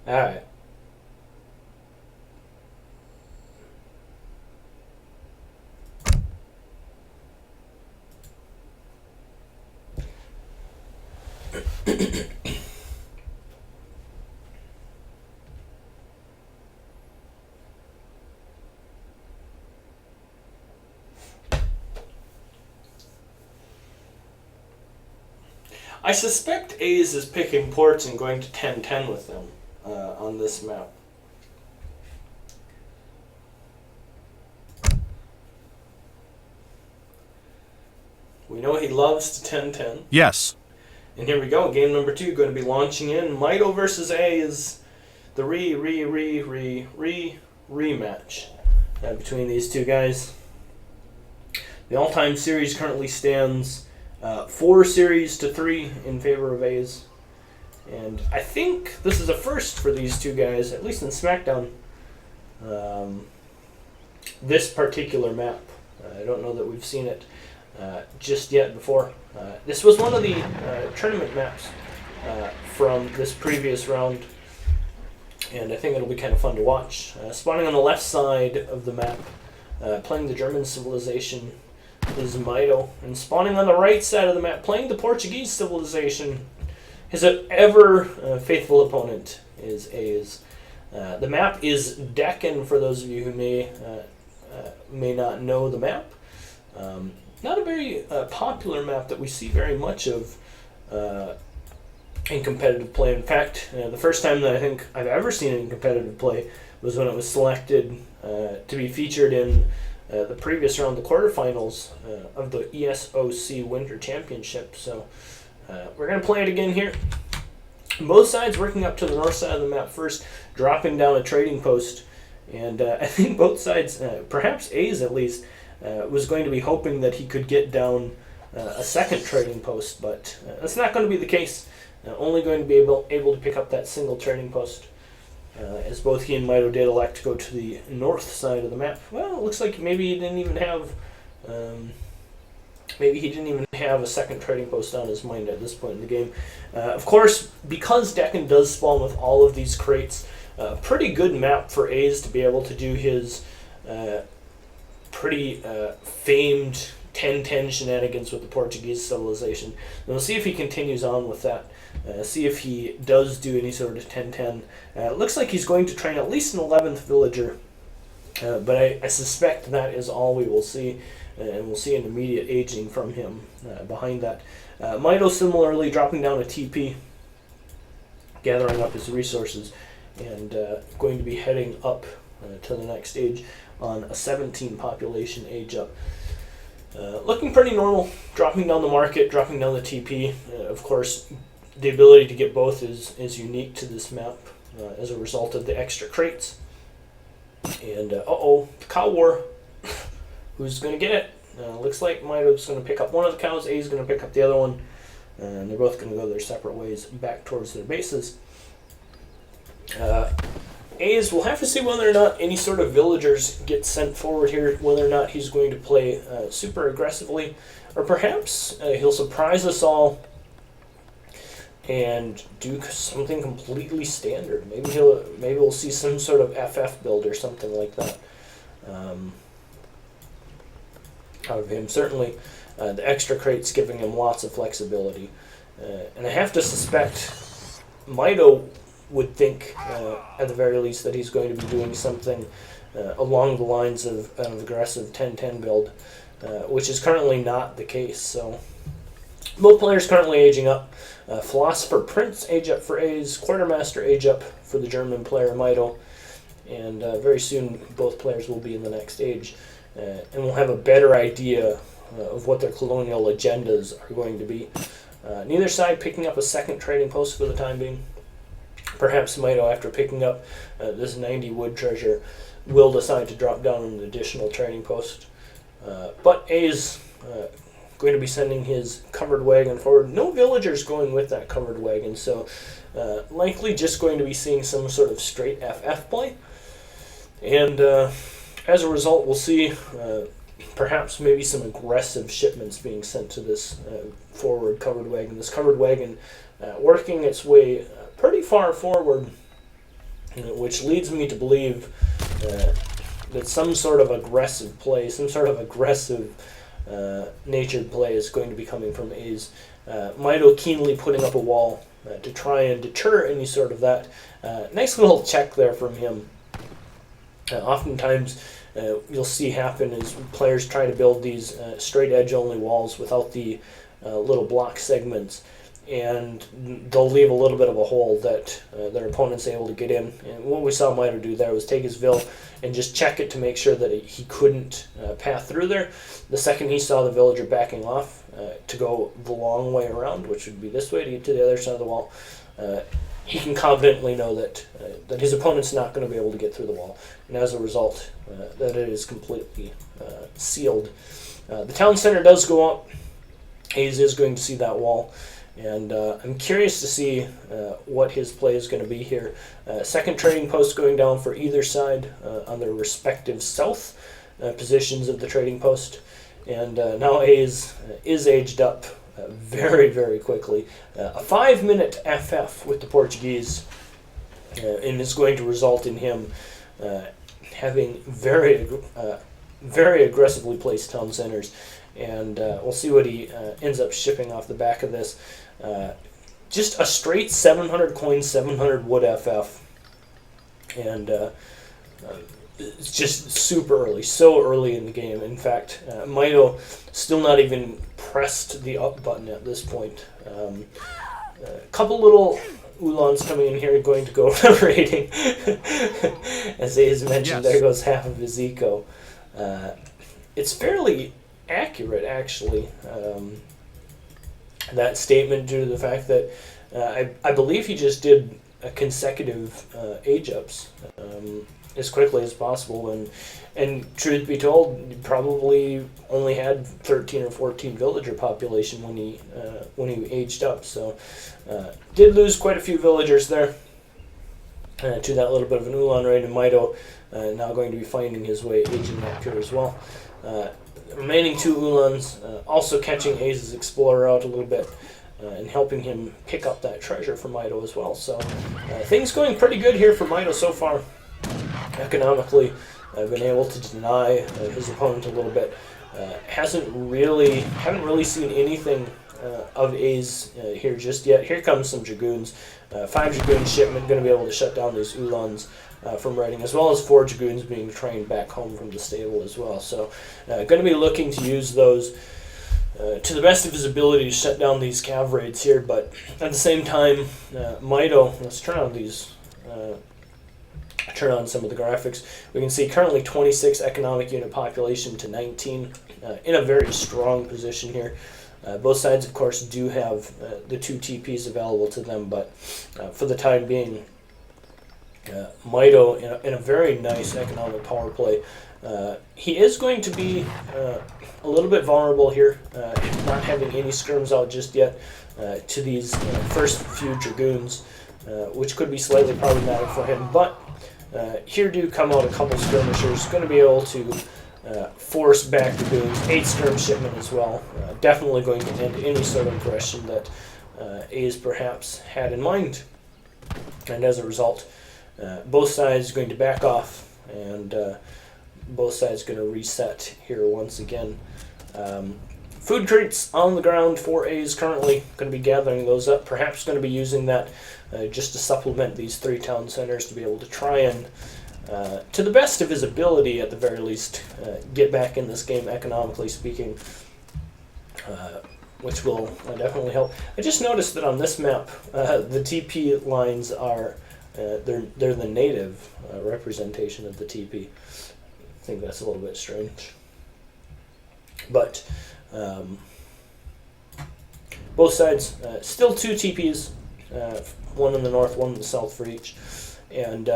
Alright. I suspect A's is picking ports and going to 10-10 with them on this map. We know he loves to 10-10. Yes. And here we go, game number 2 going to be launching in. Mitoe versus A's, the rematch between these two guys. The all-time series currently stands 4-3 in favor of A's. And I think this is a first for these two guys, at least in Smackdown. This particular map. I don't know that we've seen it just yet before. This was one of the tournament maps from this previous round, and I think it'll be kind of fun to watch. Spawning on the left side of the map, playing the German civilization, is Mitoe, and spawning on the right side of the map, playing the Portuguese civilization, his ever faithful opponent is A's. The map is Deccan, for those of you who may not know the map. Not a very popular map that we see very much of in competitive play. In fact, the first time that I think I've ever seen it in competitive play was when it was selected to be featured in the previous round, the quarterfinals of the ESOC Winter Championship. So we're going to play it again here. Both sides working up to the north side of the map first, dropping down a trading post. And I think both sides, perhaps A's at least, was going to be hoping that he could get down a second trading post, but that's not going to be the case. Only going to be able to pick up that single trading post, as both he and Mitoe did elect to go to the north side of the map. Well, it looks like maybe he didn't even have a second trading post on his mind at this point in the game. Of course, because Deccan does spawn with all of these crates, a pretty good map for A's to be able to do his pretty famed 10-10 shenanigans with the Portuguese civilization. And we'll see if he continues on with that. See if he does do any sort of 10-10. It looks like he's going to train at least an 11th villager, but I suspect that is all we will see, and we'll see an immediate aging from him behind that. Mitoe similarly dropping down a TP, gathering up his resources, and going to be heading up to the next stage on a 17 population age up. Looking pretty normal, dropping down the market, dropping down the TP. Of course, the ability to get both is unique to this map as a result of the extra crates. And, the cow war. Who's going to get it? Looks like Mitoe's going to pick up one of the cows, A's going to pick up the other one, and they're both going to go their separate ways back towards their bases. A's will have to see whether or not any sort of villagers get sent forward here, whether or not he's going to play super aggressively, or perhaps he'll surprise us all and do something completely standard. Maybe we'll see some sort of FF build or something like that out of him. Certainly, the extra crates giving him lots of flexibility, and I have to suspect Mitoe would think, at the very least, that he's going to be doing something along the lines of an aggressive 10-10 build, which is currently not the case. So both players currently aging up. Philosopher Prince age up for A's, Quartermaster age up for the German player Mitoe, and very soon both players will be in the next age, and we'll have a better idea of what their colonial agendas are going to be. Neither side picking up a second trading post for the time being. Perhaps Mitoe, after picking up this 90 wood treasure, will decide to drop down an additional trading post. But A's going to be sending his covered wagon forward. No villagers going with that covered wagon, so likely just going to be seeing some sort of straight FF play. And as a result, we'll see perhaps maybe some aggressive shipments being sent to this forward covered wagon. This covered wagon working its way pretty far forward, which leads me to believe that some sort of aggressive play, some sort of aggressive natured play is going to be coming from A's. Mitoe keenly putting up a wall to try and deter any sort of that. Nice little check there from him. Oftentimes you'll see happen is players try to build these straight edge only walls without the little block segments, and they'll leave a little bit of a hole that their opponent's able to get in. And what we saw Mitoe do there was take his vill and just check it to make sure that he couldn't path through there. The second he saw the villager backing off to go the long way around, which would be this way to get to the other side of the wall, he can confidently know that his opponent's not going to be able to get through the wall, and as a result, that it is completely sealed. The town center does go up. Hayes is going to see that wall, and I'm curious to see what his play is going to be here. Second trading post going down for either side on their respective south positions of the trading post, and now Hayes is aged up very, very quickly. A 5-minute FF with the Portuguese, and is going to result in him having very aggressively placed town centers, and we'll see what he ends up shipping off the back of this. Just a straight 700 coin, 700 wood FF, and it's just super early, so early in the game. In fact, Mitoe still not even pressed the up button at this point. A couple little Ulans coming in here going to go raiding. As A's mentioned, Yes. There goes half of his eco. It's fairly accurate, actually, that statement, due to the fact that I believe he just did a consecutive age ups as quickly as possible, and truth be told, he probably only had 13 or 14 villager population when he aged up. So did lose quite a few villagers there to that little bit of an Ulan raid, and Mitoe now going to be finding his way aging up here as well. Remaining two Ulans also catching A's Explorer out a little bit and helping him pick up that treasure for Mitoe as well. So things going pretty good here for Mitoe so far. Economically, been able to deny his opponent a little bit. Haven't really seen anything of A's here just yet. Here comes some Dragoons. 5 Dragoon shipment, going to be able to shut down these Ulans from raiding, as well as 4 Dragoons being trained back home from the stable as well. So going to be looking to use those to the best of his ability to shut down these cav raids here, but at the same time, Mitoe, let's turn on these, turn on some of the graphics. We can see currently 26 economic unit population to 19, in a very strong position here. Both sides, of course, do have the 2 TPs available to them, but for the time being, Mitoe in a very nice economic power play. He is going to be a little bit vulnerable here, not having any skirms out just yet to these first few Dragoons, which could be slightly problematic for him, but here do come out a couple skirmishers, going to be able to force back Dragoons, 8 skirm shipment as well, definitely going to end any sort of aggression that A's perhaps had in mind, and as a result, both sides going to back off, and both sides going to reset here once again. food crates on the ground for A's currently. Going to be gathering those up. Perhaps going to be using that just to supplement these 3 town centers to be able to try and, to the best of his ability at the very least, get back in this game economically speaking, which will definitely help. I just noticed that on this map, the TP lines are, they're the native representation of the TP. I think that's a little bit strange. But both sides, still 2 TPs, one in the north, one in the south for each. And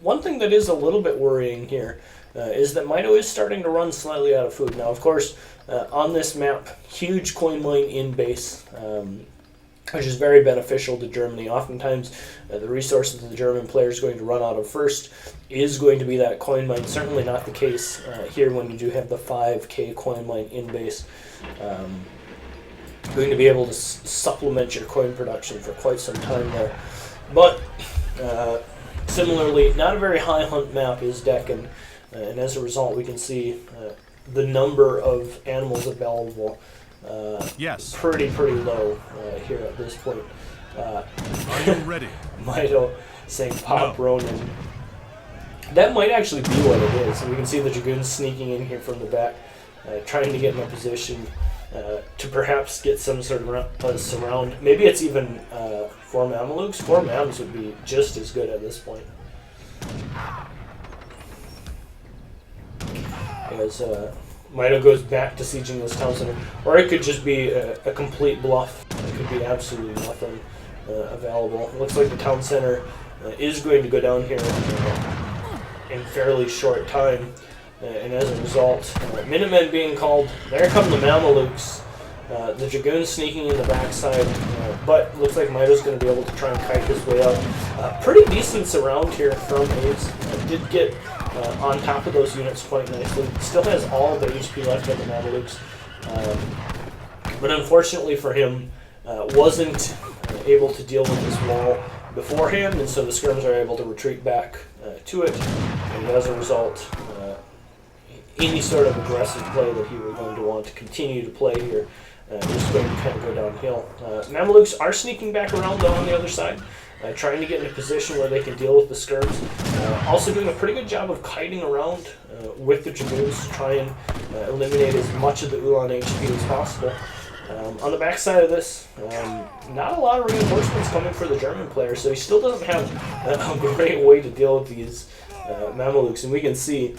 one thing that is a little bit worrying here is that Mitoe is starting to run slightly out of food. Now, of course, on this map, huge coin mine in base, which is very beneficial to Germany. Oftentimes, the resources that the German player is going to run out of first is going to be that coin mine. Certainly not the case here when you do have the 5k coin mine in base. Going to be able to supplement your coin production for quite some time there. But similarly, not a very high hunt map is Decken, and as a result we can see the number of animals available pretty low here at this point. Are you ready? Mitoe saying pop Ronin. That might actually be what it is. We can see the Dragoons sneaking in here from the back, trying to get in a position to perhaps get some sort of surround. Maybe it's even 4 Mamelukes. 4 Mams would be just as good at this point. As Mitoe goes back to sieging this town center. Or it could just be a complete bluff. It could be absolutely nothing available. It looks like the town center is going to go down here in fairly short time. And as a result, Minutemen being called. There come the Mamelukes. The Dragoons sneaking in the backside. But looks like Mitoe's going to be able to try and kite his way out. Pretty decent surround here from A's. Did get on top of those units quite nicely. Still has all the HP left of the Mamelukes. But unfortunately for him, wasn't able to deal with this wall beforehand, and so the Skirms are able to retreat back to it. And as a result, any sort of aggressive play that he was going to want to continue to play here is going to kind of go downhill. Mamelukes are sneaking back around though on the other side, trying to get in a position where they can deal with the Skirms. Also doing a pretty good job of kiting around with the Dragoons to try and eliminate as much of the Ulan HP as possible. On the backside of this, not a lot of reinforcements coming for the German player, so he still doesn't have a great way to deal with these Mamelukes. And we can see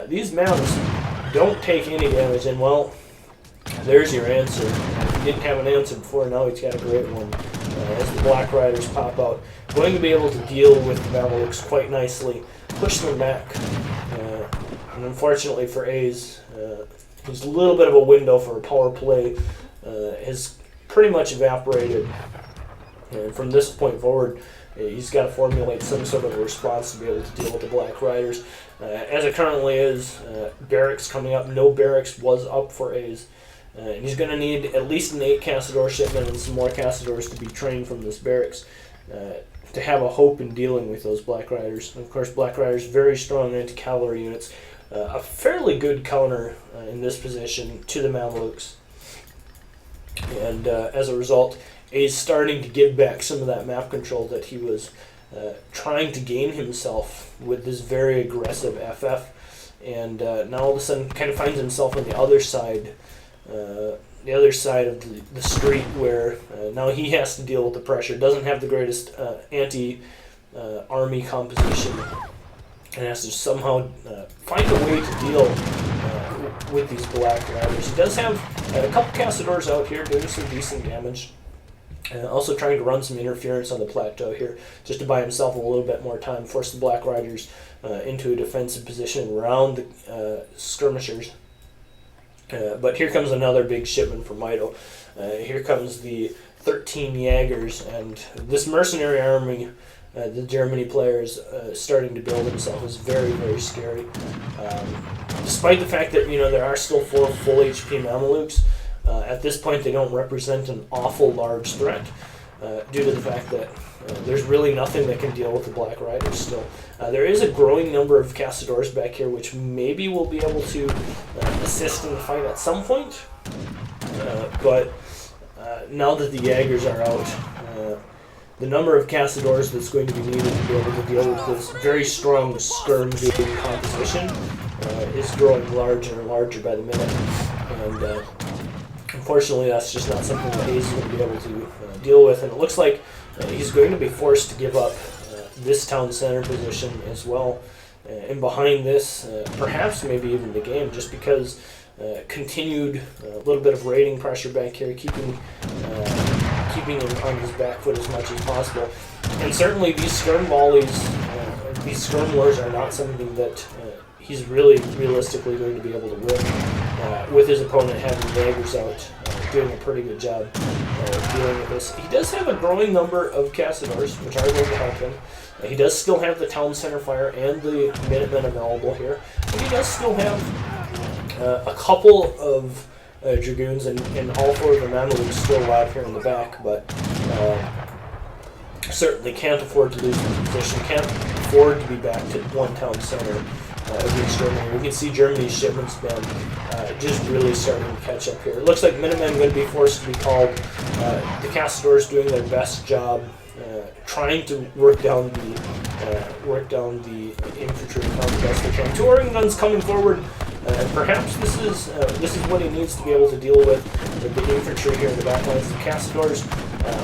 these Mams don't take any damage, and well, there's your answer. He didn't have an answer before, now he's got a great one. As the Black Riders pop out, going to be able to deal with the Mamelukes quite nicely, push them back. And unfortunately for A's, there's a little bit of a window for a power play has pretty much evaporated. And from this point forward, he's got to formulate some sort of a response to be able to deal with the Black Riders. As it currently is, barracks coming up. No barracks was up for A's. And he's going to need at least an 8 Cassador shipment and some more Cassadors to be trained from this barracks to have a hope in dealing with those Black Riders. And of course, Black Riders, very strong anti-cavalry units. A fairly good counter in this position to the Mamelukes. And as a result, A's starting to give back some of that map control that he was trying to gain himself with this very aggressive FF. And now all of a sudden kind of finds himself on the other side of the street where now he has to deal with the pressure. Doesn't have the greatest anti-army composition and has to somehow find a way to deal with these Black Riders. He does have a couple Cassadors out here doing some decent damage. Also trying to run some interference on the plateau here just to buy himself a little bit more time, force the Black Riders into a defensive position around the skirmishers. But here comes another big shipment from Mitoe. Here comes the 13 Jaegers, and this mercenary army the Germany players starting to build himself is very, very scary. Despite the fact that there are still 4 full HP Mamelukes, at this point they don't represent an awful large threat due to the fact that there's really nothing that can deal with the Black Riders still. There is a growing number of Cassadors back here which maybe will be able to assist in the fight at some point. but now that the Jaegers are out, the number of Cazadors that's going to be needed to be able to deal with this very strong skirm doing composition is growing larger and larger by the minute. And unfortunately, that's just not something that Hayes is going to be able to deal with. And it looks like he's going to be forced to give up this town center position as well. And behind this, perhaps maybe even the game, just because continued little bit of raiding pressure back here, keeping him on his back foot as much as possible. And certainly these skirm volleys, these skirm wars are not something that he's really realistically going to be able to win with his opponent having Jaegers out, doing a pretty good job dealing with this. He does have a growing number of Cazadors, which are going to help him. He does still have the town center fire and the Minutemen available here. And he does still have a couple of Dragoons and all 4 of the Mamelukes still alive here in the back, but certainly can't afford to lose the position, can't afford to be back to 1 town center against Germany. We can see Germany's shipment span just really starting to catch up here. It looks like Minutemen are going to be forced to be called. The Cazadors doing their best job trying to work down the infantry as best they can. 2 organ guns coming forward, and perhaps this is what he needs to be able to deal with the infantry here in the back lines. The Cazadors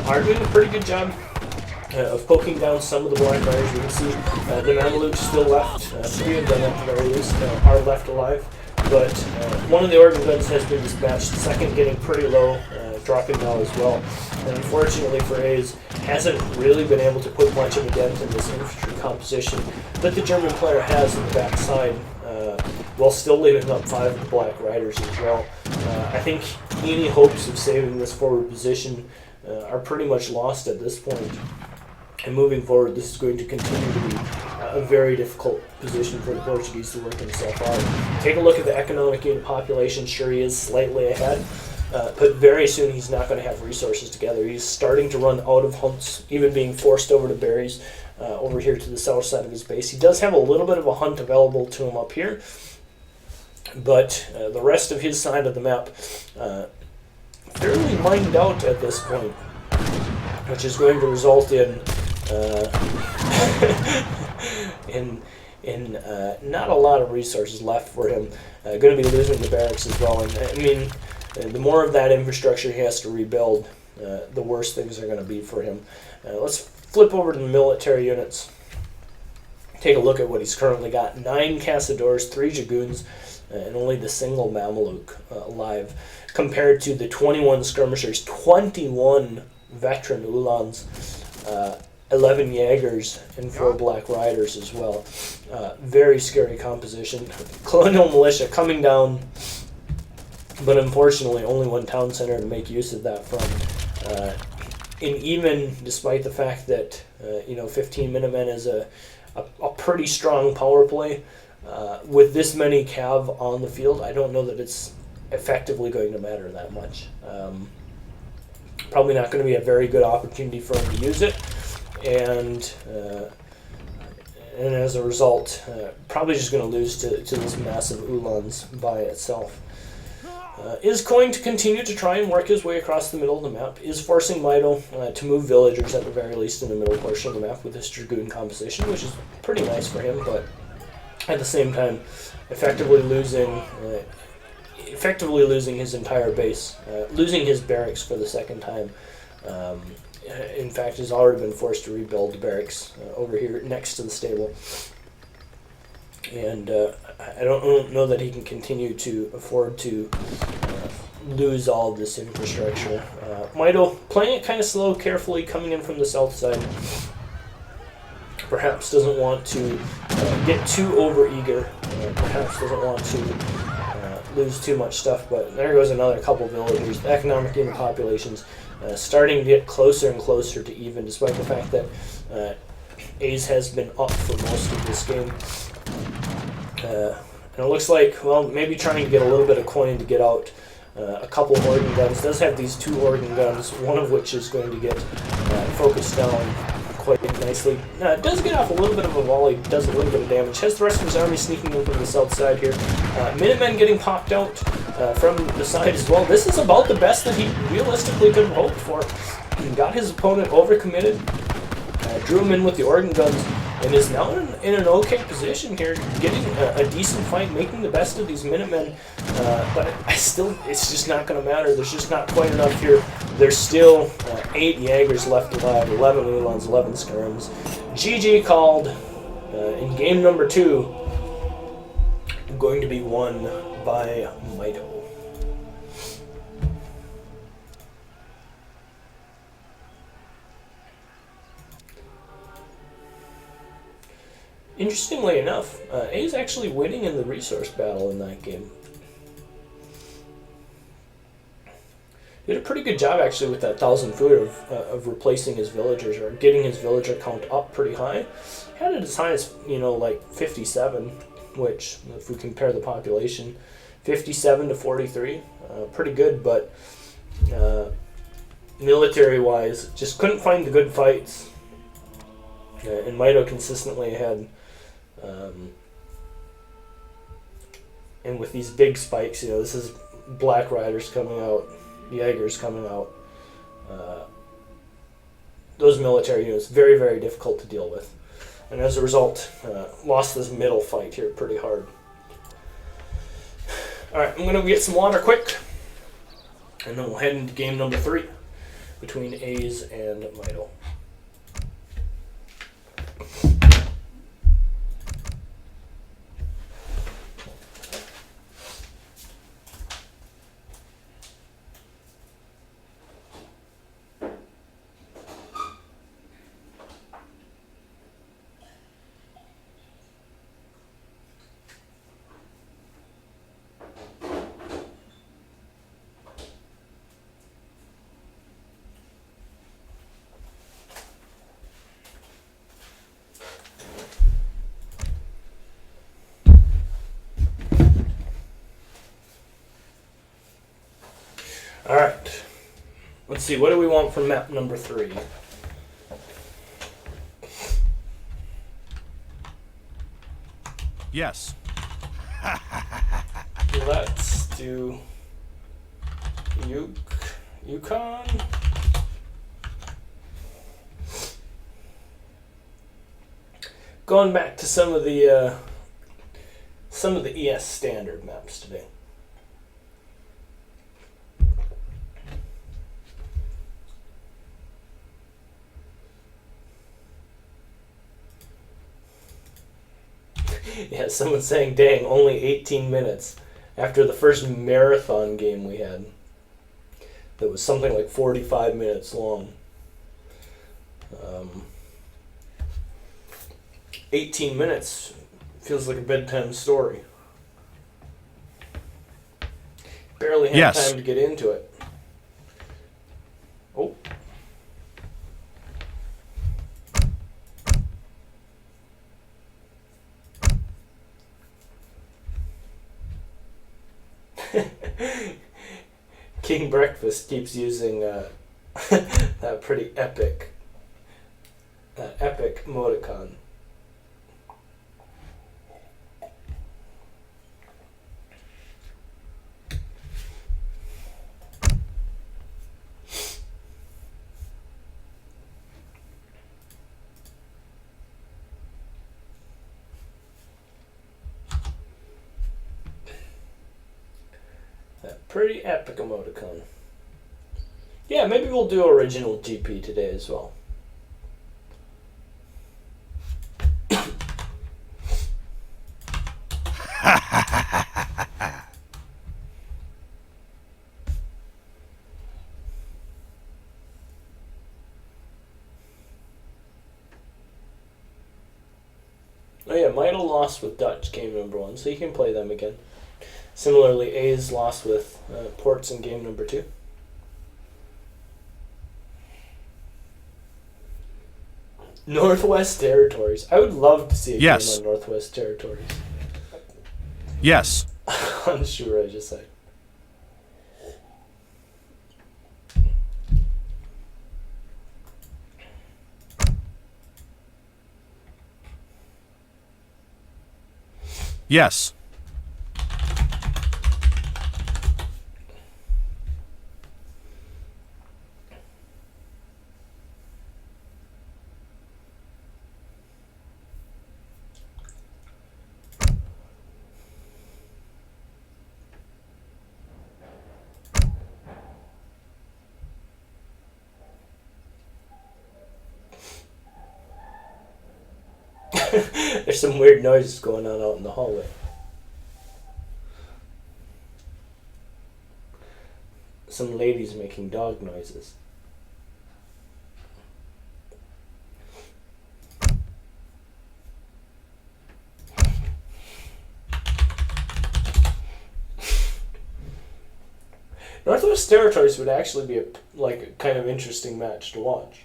are doing a pretty good job of poking down some of the Black Riders. We can see the Mamelukes still left. 3 of them at the very least are left alive. But one of the organ guns has been dispatched. The second getting pretty low, dropping now as well. And unfortunately for Hayes, hasn't really been able to put much of a dent in this infantry composition that the German player has in the backside, while still leaving up 5 of the Black Riders as well. I think any hopes of saving this forward position are pretty much lost at this point. And moving forward, this is going to continue to be a very difficult position for the Portuguese to work himself out. Take a look at the economic unit population. Sure, he is slightly ahead, but very soon he's not going to have resources together. He's starting to run out of hunts, even being forced over to berries over here to the south side of his base. He does have a little bit of a hunt available to him up here, but the rest of his side of the map fairly mined out at this point, which is going to result in not a lot of resources left for him. Going to be losing the barracks as well. And I mean, the more of that infrastructure he has to rebuild, the worse things are going to be for him. Let's flip over to the military units. Take a look at what he's currently got. 9 Cazadors, 3 Dragoons, and only the single Mameluke alive, compared to the 21 skirmishers, 21 veteran Uhlans, 11 Jaegers, and 4 Black Riders as well. Very scary composition. Colonial militia coming down, but unfortunately only 1 town center to make use of that from. And even despite the fact that 15 Minutemen is a pretty strong power play, with this many cav on the field, I don't know that it's effectively going to matter that much. Probably not going to be a very good opportunity for him to use it, and as a result, probably just going to lose to this massive Uhlans by itself. Is going to continue to try and work his way across the middle of the map, is forcing Mitoe to move villagers at the very least in the middle portion of the map with this Dragoon composition, which is pretty nice for him, but at the same time effectively losing his entire base, losing his barracks for the second time. In fact, he's already been forced to rebuild the barracks over here next to the stable. And I don't know that he can continue to afford to lose all of this infrastructure. Mitoe playing it kind of slow, carefully, coming in from the south side. Perhaps doesn't want to get too overeager. Perhaps doesn't want to lose too much stuff. But there goes another couple villagers. The economic unit populations starting to get closer and closer to even, despite the fact that A's has been up for most of this game. And it looks like, well, maybe trying to get a little bit of coin to get out a couple of organ guns. Does have these 2 organ guns, one of which is going to get focused down quite nicely. Does get off a little bit of a volley, does a little bit of damage. Has the rest of his army sneaking in from the south side here. Minutemen getting popped out. from the side as well. This is about the best that he realistically could have hoped for. He got his opponent overcommitted, drew him in with the organ guns, and is now in an okay position here, getting a decent fight, making the best of these Minutemen. But it's just not going to matter. There's just not quite enough here. There's still 8 Jaegers left alive, 11 Ulans, 11 Skirms. GG called in game number 2, going to be won by Mitoe. Interestingly enough, A is actually winning in the resource battle in that game. Did a pretty good job actually with that 1,000 food of replacing his villagers, or getting his villager count up pretty high. Had it as high as, like 57, which, if we compare the population, 57 to 43, pretty good, but military-wise, just couldn't find the good fights. And Mitoe consistently had, and with these big spikes, this is Black Riders coming out, Jaegers coming out. Those military units, very, very difficult to deal with. And as a result, lost this middle fight here pretty hard. Alright, I'm going to get some water quick, and then we'll head into game number 3 between A's and Mitoe. Alright, let's see, what do we want from map number 3? Yes. Let's do Yukon. Going back to some of the ES standard maps today. Yeah, someone's saying, dang, only 18 minutes after the first marathon game we had. That was something like 45 minutes long. 18 minutes feels like a bedtime story. Barely had time to get into it. Oh. King Breakfast keeps using that pretty epic emoticon. Pretty epic emoticon. Yeah, maybe we'll do original GP today as well. Oh yeah, Mitoe lost with Dutch game number 1, so you can play them again. Similarly, A's lost with Ports in game number 2. Northwest Territories. I would love to see a game on Northwest Territories. Yes. On Shura, I just said. Yes. There's some weird noises going on out in the hallway. Some ladies making dog noises. Northwest Territories would actually be a kind of interesting match to watch.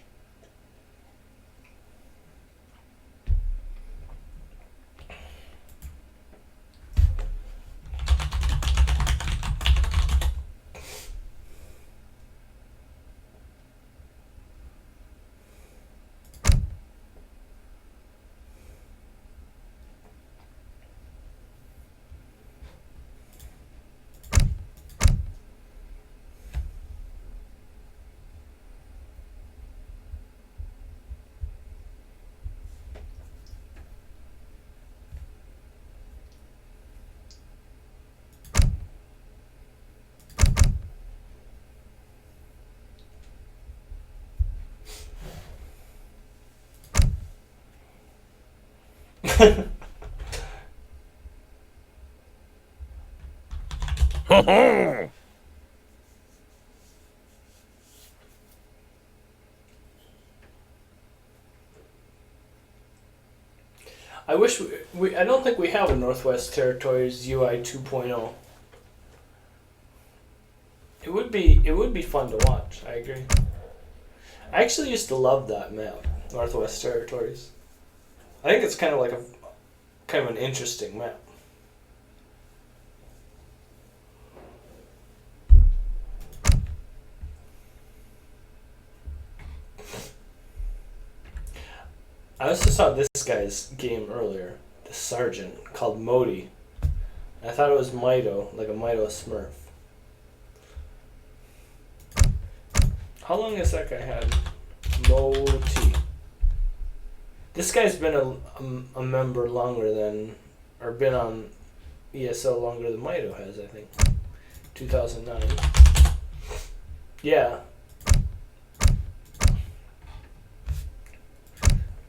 I wish I don't think we have a Northwest Territories UI 2.0. It would be fun to watch. I agree. I actually used to love that map, Northwest Territories. I think it's kind of an interesting map. I also saw this guy's game earlier, the Sergeant, called Modi. I thought it was Mitoe, like a Mitoe Smurf. How long has that guy had? Moti. This guy's been a member longer than, or been on ESL longer than Mitoe has, I think. 2009. Yeah.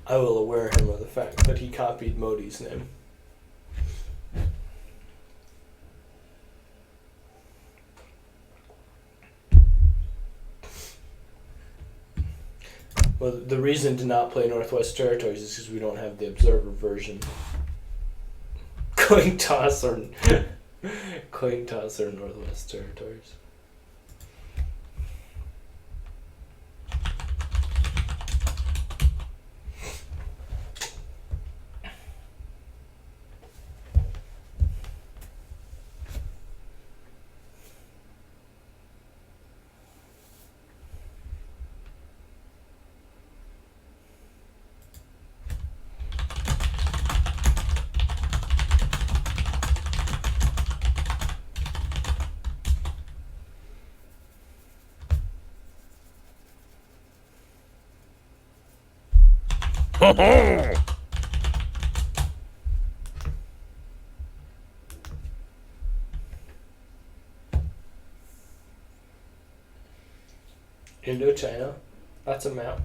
I will aware him of the fact that he copied Modi's name. Well, the reason to not play Northwest Territories is because we don't have the Observer version. Coin toss or Northwest Territories. Indochina. That's a map.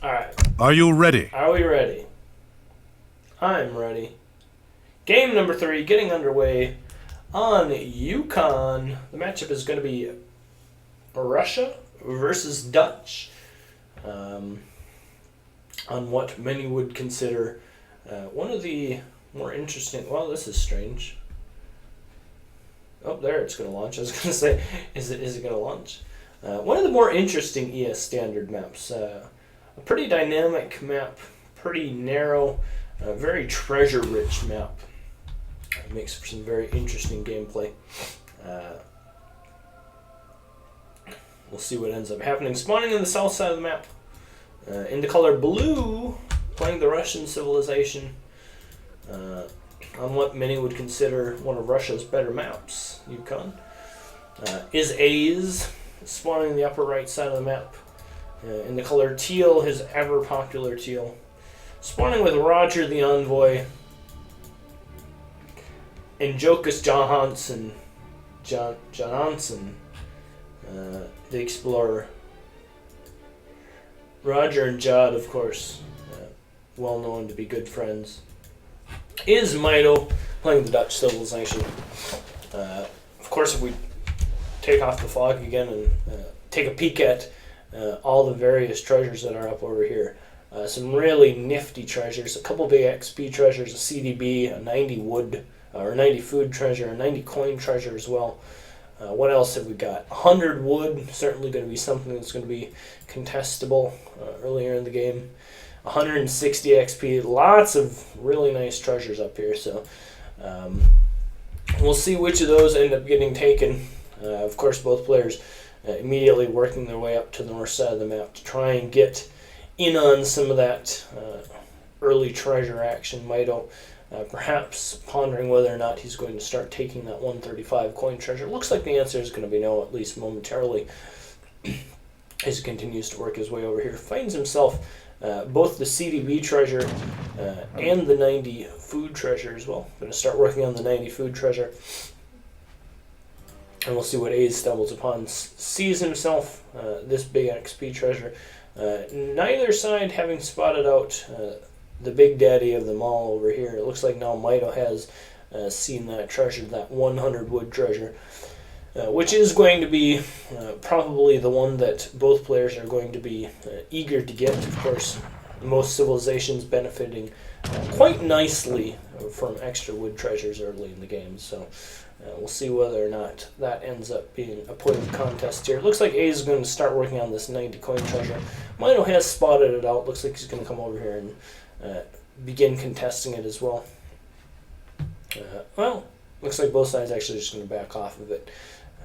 Alright. Are you ready? Are we ready? I'm ready. Game number 3 getting underway on Yukon. The matchup is going to be Russia versus Dutch. On what many would consider one of the more interesting... Well, this is strange. Oh, there, it's going to launch. I was going to say, is it going to launch? One of the more interesting ES standard maps. A pretty dynamic map, pretty narrow, very treasure-rich map. It makes for some very interesting gameplay. We'll see what ends up happening. Spawning in the south side of the map. In the color blue, playing the Russian civilization. On what many would consider one of Russia's better maps, Yukon. Is A's, spawning in the upper right side of the map. In the color teal, his ever popular teal. Spawning with Roger the Envoy. And Jokas Johansson. Johansson, the Explorer. Roger and Jod, of course, well known to be good friends. Is Mitoe, playing the Dutch civilization. Of course, if we take off the fog again and take a peek at all the various treasures that are up over here. Some really nifty treasures, a couple big XP treasures, a CDB, a 90 wood, or 90 food treasure, a 90 coin treasure as well. What else have we got? 100 wood, certainly going to be something that's going to be contestable earlier in the game. 160 XP, lots of really nice treasures up here, so we'll see which of those end up getting taken. Of course, both players immediately working their way up to the north side of the map to try and get in on some of that early treasure action. Mitoe perhaps pondering whether or not he's going to start taking that 135 coin treasure. Looks like the answer is going to be no, at least momentarily, as he continues to work his way over here. Finds himself both the CDB treasure and the 90 food treasure as well. Going to start working on the 90 food treasure. And we'll see what A's stumbles upon. Sees himself this big XP treasure. Neither side having spotted out the big daddy of them all over here. It looks like now Mitoe has seen that treasure, that 100 wood treasure, which is going to be probably the one that both players are going to be eager to get. Of course, most civilizations benefiting quite nicely from extra wood treasures early in the game. So we'll see whether or not that ends up being a point of contest here. It looks like A is going to start working on this 90 coin treasure. Mitoe has spotted it out. Looks like he's going to come over here and begin contesting it as well. Well, looks like both sides actually just going to back off of it,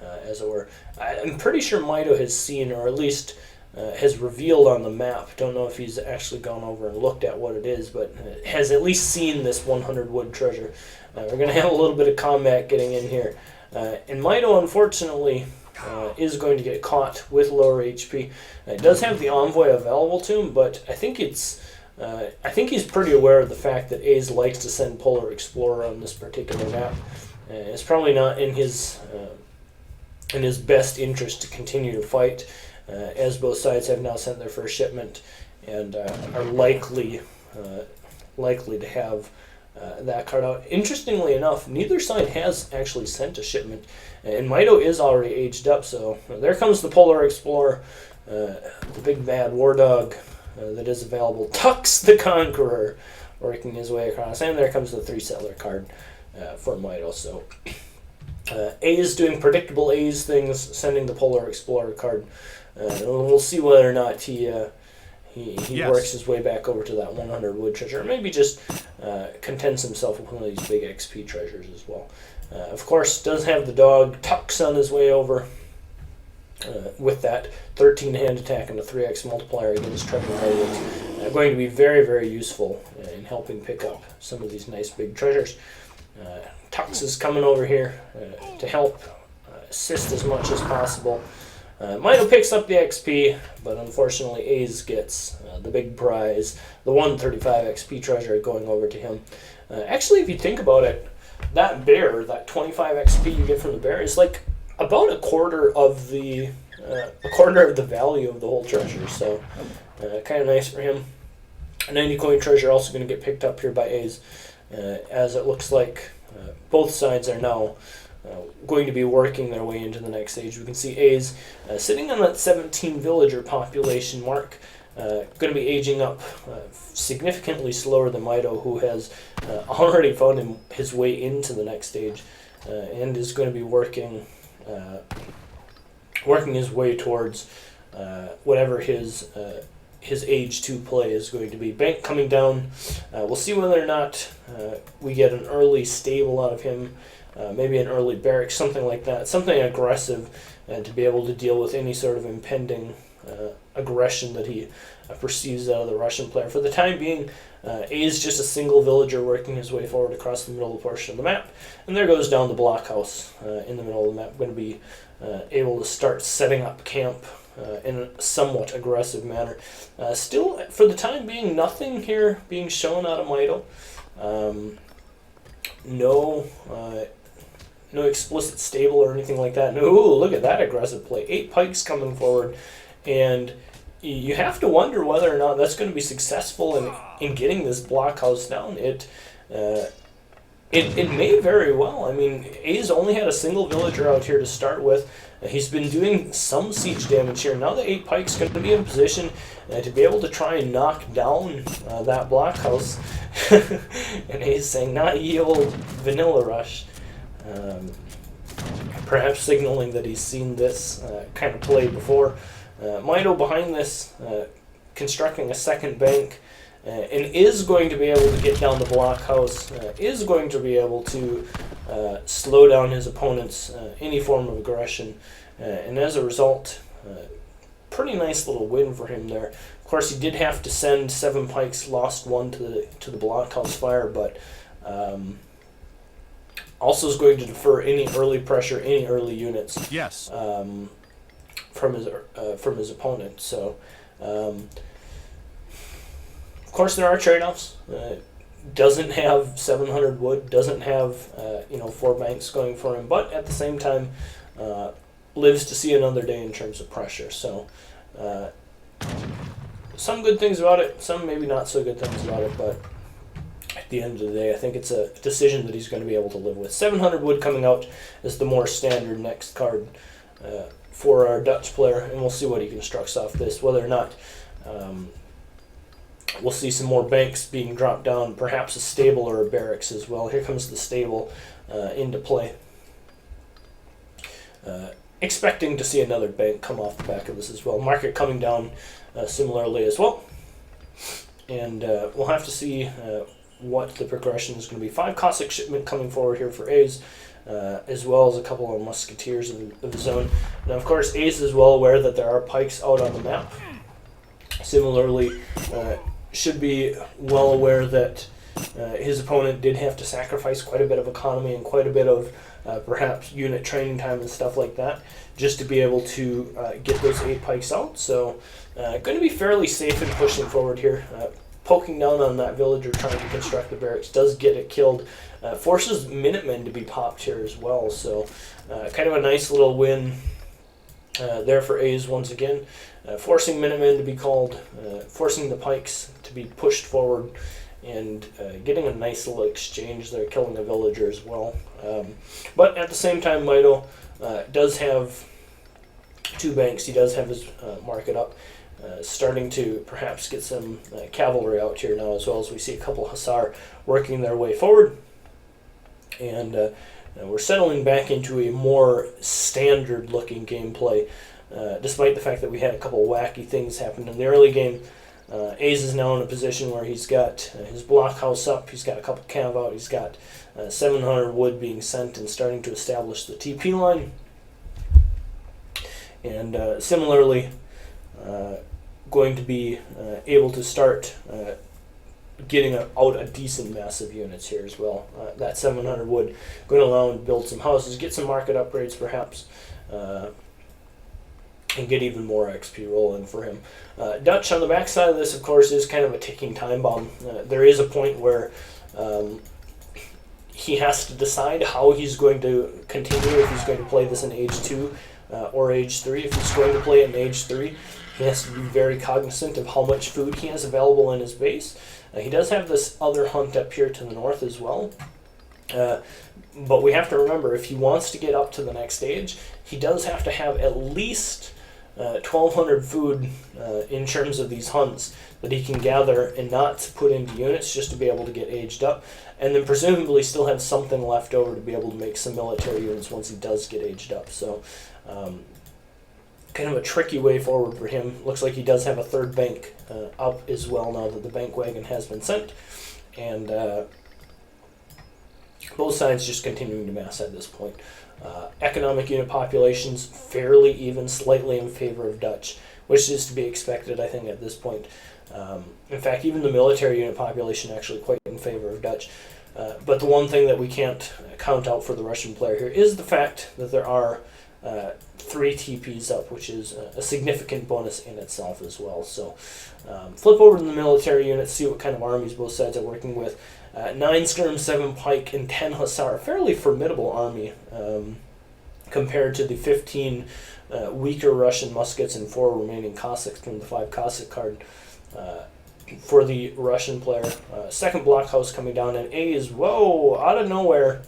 as it were. I'm pretty sure Mitoe has seen, or at least has revealed on the map, don't know if he's actually gone over and looked at what it is, but has at least seen this 100 wood treasure. We're going to have a little bit of combat getting in here. And Mitoe, unfortunately, is going to get caught with lower HP. It does have the Envoy available to him, but I think he's pretty aware of the fact that A's likes to send Polar Explorer on this particular map. It's probably not in his best interest to continue to fight, as both sides have now sent their first shipment and are likely to have that card out. Interestingly enough, neither side has actually sent a shipment, and Mitoe is already aged up, so there comes the Polar Explorer, the big bad war dog that is available. Tux the Conqueror working his way across, and there comes the 3 settler card for Mitoe. So A is doing predictable A's things, sending the Polar Explorer card. We'll see whether or not he Yes. works his way back over to that 100 wood treasure, or maybe just contents himself with one of these big XP treasures as well. Of course, does have the dog Tux on his way over with that 13 hand attack and a 3x multiplier against treasure guardians. Going to be very, very useful in helping pick up some of these nice big treasures. Tux is coming over here to help assist as much as possible. Mitoe picks up the XP, but unfortunately A's gets the big prize, the 135 XP treasure, going over to him. Actually, if you think about it, that bear, that 25 XP you get from the bear, is like about a quarter of the value of the whole treasure. So kind of nice for him. A 90 coin treasure also going to get picked up here by A's, as it looks like both sides are now going to be working their way into the next stage. We can see A's sitting on that 17 villager population mark, going to be aging up significantly slower than Mitoe, who has already found his way into the next stage and is going to be working his way towards whatever his age 2 play is going to be. Bank coming down. We'll see whether or not we get an early stable out of him. maybe an early barracks, something like that, something aggressive to be able to deal with any sort of impending aggression that he perceives out of the Russian player. For the time being, A is just a single villager working his way forward across the middle portion of the map, and there goes down the blockhouse in the middle of the map. Going to be able to start setting up camp in a somewhat aggressive manner. Still, for the time being, nothing here being shown out of Mitoe. No explicit stable or anything like that. No, ooh, look at that aggressive play. 8 pikes coming forward, and you have to wonder whether or not that's going to be successful in getting this blockhouse down. It may very well. I mean, A's only had a single villager out here to start with. He's been doing some siege damage here. Now the 8 pikes going to be in position to be able to try and knock down that blockhouse. And A's saying, not ye old vanilla rush. Perhaps signaling that he's seen this kind of play before. Mitoe behind this, constructing a second bank, and is going to be able to get down the blockhouse, is going to be able to slow down his opponent's any form of aggression, and as a result, pretty nice little win for him there. Of course, he did have to send 7 pikes, lost 1 to the blockhouse fire, but also is going to defer any early pressure, any early units. Yes. From his opponent. So, of course, there are trade-offs. Doesn't have 700 wood, doesn't have 4 banks going for him, but at the same time, lives to see another day in terms of pressure. So, some good things about it, some maybe not so good things about it, but at the end of the day, I think it's a decision that he's going to be able to live with. 700 wood coming out is the more standard next card for our Dutch player, and we'll see what he constructs off this, whether or not we'll see some more banks being dropped down, perhaps a stable or a barracks as well. Here comes the stable into play. Expecting to see another bank come off the back of this as well. Market coming down similarly as well. And we'll have to see what the progression is going to be. 5 Cossack shipment coming forward here for A's, as well as a couple of musketeers of his own. Now, of course, A's is well aware that there are pikes out on the map. Similarly, should be well aware that his opponent did have to sacrifice quite a bit of economy and quite a bit of perhaps unit training time and stuff like that just to be able to get those 8 pikes out. So going to be fairly safe in pushing forward here. Poking down on that villager trying to construct the barracks does get it killed. Forces Minutemen to be popped here as well. So kind of a nice little win there for A's once again. Forcing Minutemen to be called, forcing the pikes to be pushed forward, and getting a nice little exchange there, killing a villager as well. But at the same time, Mitoe does have 2 banks. He does have his market up. Starting to perhaps get some cavalry out here now, as well as we see a couple Hussar working their way forward. And we're settling back into a more standard-looking gameplay, despite the fact that we had a couple wacky things happen in the early game. A's is now in a position where he's got his blockhouse up, he's got a couple cav out, he's got 700 wood being sent and starting to establish the TP line. And similarly, going to be able to start getting out a decent mass of units here as well. That 700 wood going to allow him to build some houses, get some market upgrades perhaps, and get even more XP rolling for him. Dutch on the backside of this, of course, is kind of a ticking time bomb. There is a point where he has to decide how he's going to continue, if he's going to play this in Age 2 or Age 3. If he's going to play it in Age 3, he has to be very cognizant of how much food he has available in his base. He does have this other hunt up here to the north as well. But we have to remember, if he wants to get up to the next stage, he does have to have at least 1,200 food in terms of these hunts that he can gather and not put into units just to be able to get aged up. And then presumably still have something left over to be able to make some military units once he does get aged up. So kind of a tricky way forward for him. Looks like he does have a 3rd bank up as well now that the bank wagon has been sent. And Both sides just continuing to mass at this point. Economic unit populations fairly even, slightly in favor of Dutch, which is to be expected, I think, at this point. In fact, even the military unit population actually quite in favor of Dutch. But the one thing that we can't count out for the Russian player here is the fact that there are 3 TPs up, which is a significant bonus in itself as well. So flip over to the military units, see what kind of armies both sides are working with. 9 skirm, 7 pike, and 10 hussar. Fairly formidable army compared to the 15 weaker Russian muskets and 4 remaining Cossacks from the 5 Cossack card for the Russian player. Second blockhouse coming down, and A is, whoa, out of nowhere.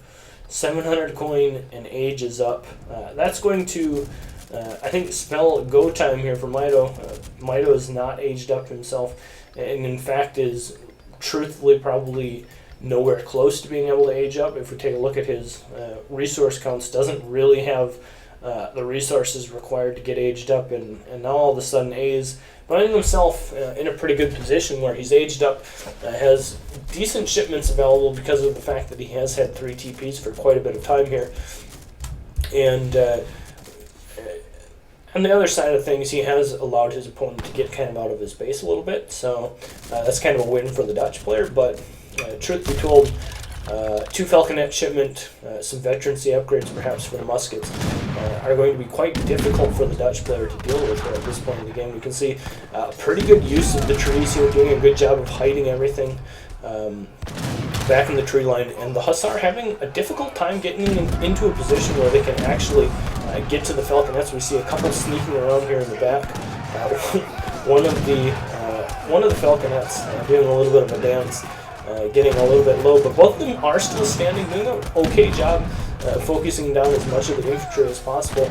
700 coin and age is up. That's going to, I think, spell go time here for Mitoe. Mitoe is not aged up himself, and in fact is truthfully probably nowhere close to being able to age up. If we take a look at his resource counts, doesn't really have the resources required to get aged up, and now all of a sudden A is finding himself in a pretty good position where he's aged up, has decent shipments available because of the fact that he has had 3 TPs for quite a bit of time here. And on the other side of things, he has allowed his opponent to get kind of out of his base a little bit, so that's kind of a win for the Dutch player. But truth be told, 2 falconet shipment, some veterancy upgrades perhaps for the muskets, are going to be quite difficult for the Dutch player to deal with at this point in the game. We can see pretty good use of the trees here, doing a good job of hiding everything back in the tree line, and the Hussar having a difficult time getting into a position where they can actually get to the falconets. We see a couple sneaking around here in the back. One of the falconets doing a little bit of a dance, getting a little bit low, but both of them are still standing, doing an okay job focusing down as much of the infantry as possible.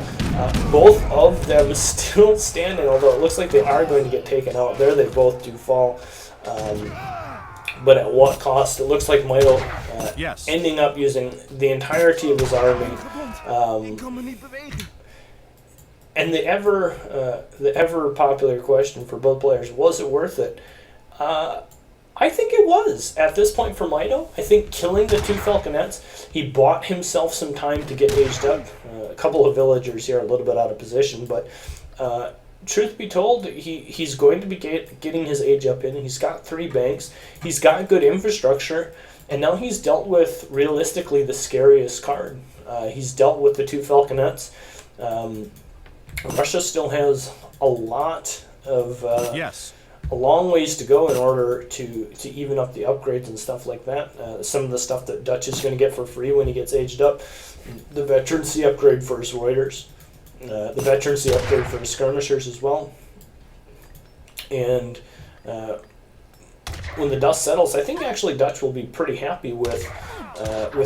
Both of them still standing, although it looks like they are going to get taken out. There they both do fall. But at what cost? It looks like Mitoe ending up using the entirety of his army. And the ever popular question for both players, was it worth it? I think it was at this point for Mitoe. I think killing the 2 falconets, he bought himself some time to get aged up. A couple of villagers here a little bit out of position, but truth be told, he's going to be getting his age up in. He's got 3 banks. He's got good infrastructure, and now he's dealt with realistically the scariest card. He's dealt with the 2 falconets. Russia still has a lot of a long ways to go in order to even up the upgrades and stuff like that. Some of the stuff that Dutch is going to get for free when he gets aged up, the veterancy upgrade for his Reuters, the veterancy upgrade for his skirmishers as well. And when the dust settles, I think actually Dutch will be pretty happy with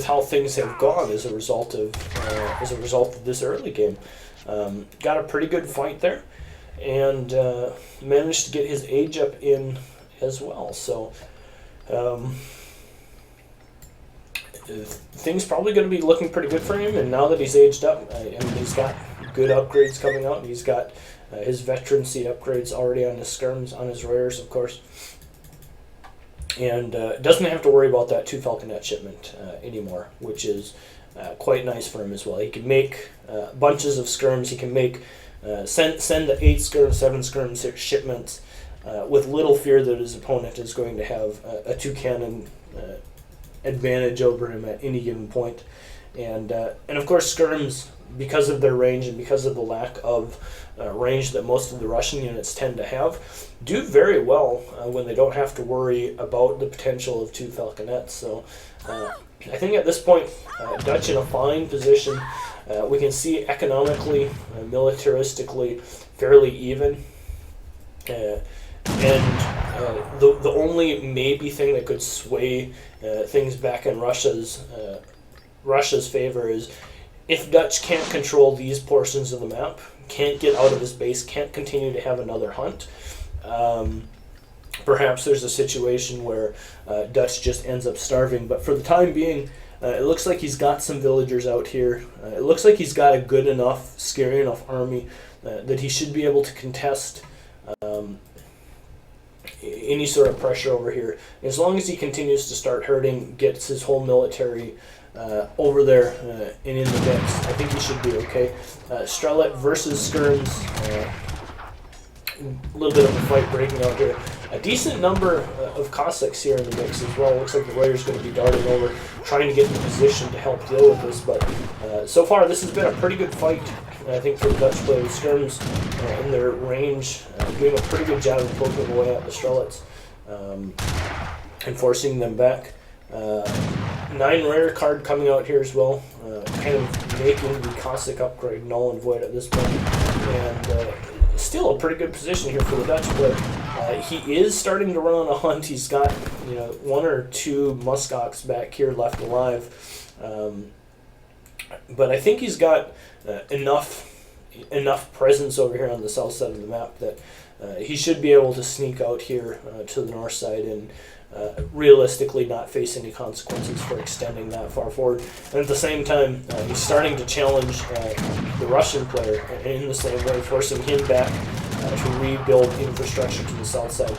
how things have gone as a result of this early game. Got a pretty good fight there, and managed to get his age up in as well. So things probably going to be looking pretty good for him. And now that he's aged up, he's got good upgrades coming out. He's got his veterancy upgrades already on his skirms, on his Reuters, of course. And doesn't have to worry about that 2 falconet shipment anymore, which is quite nice for him as well. He can make bunches of skirms. He can make send the 8 skirm, 7 skirm, 6 shipments with little fear that his opponent is going to have a 2 cannon advantage over him at any given point. And of course skirms, because of their range and because of the lack of range that most of the Russian units tend to have, do very well when they don't have to worry about the potential of 2 falconets. So I think at this point, Dutch in a fine position. We can see economically, militaristically, fairly even. And the only maybe thing that could sway things back in Russia's favor is if Dutch can't control these portions of the map, can't get out of his base, can't continue to have another hunt. Perhaps there's a situation where Dutch just ends up starving, but for the time being, it looks like he's got some villagers out here. It looks like he's got a good enough, scary enough army that he should be able to contest any sort of pressure over here. As long as he continues to start hurting, gets his whole military over there and in the mix. I think he should be okay. Strellet versus Skirms. A little bit of a fight breaking out here. A decent number of Cossacks here in the mix as well. Looks like the Warrior's going to be darting over, trying to get in position to help deal with this. But so far, this has been a pretty good fight, I think, for the Dutch players. Skirms in their range doing a pretty good job of poking away at the Strelets and forcing them back. 9 rare card coming out here as well, kind of making the Cossack upgrade null and void at this point. And still a pretty good position here for the Dutch, but he is starting to run on a hunt. He's got 1 or 2 muskox back here left alive, but I think he's got enough presence over here on the south side of the map that he should be able to sneak out here to the north side and realistically not face any consequences for extending that far forward. And at the same time, he's starting to challenge the Russian player in the same way, forcing him back to rebuild infrastructure to the south side.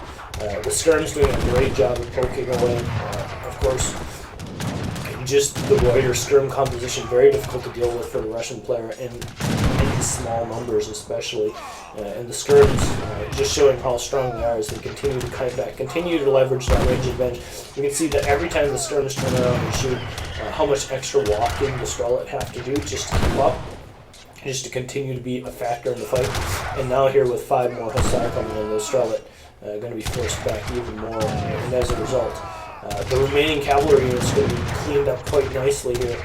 The Skirm's doing a great job of poking away. Of course, just the warrior Skirm composition, very difficult to deal with for the Russian player in small numbers especially. And the Skirms just showing how strong they are as they continue to kite back, continue to leverage that range advantage. You can see that every time the Skirms turn around and shoot, how much extra walking the Strellet have to do just to keep up, just to continue to be a factor in the fight. And now here with 5 more Hussar coming in, the Strellet going to be forced back even more, and as a result, the remaining cavalry units going to be cleaned up quite nicely here.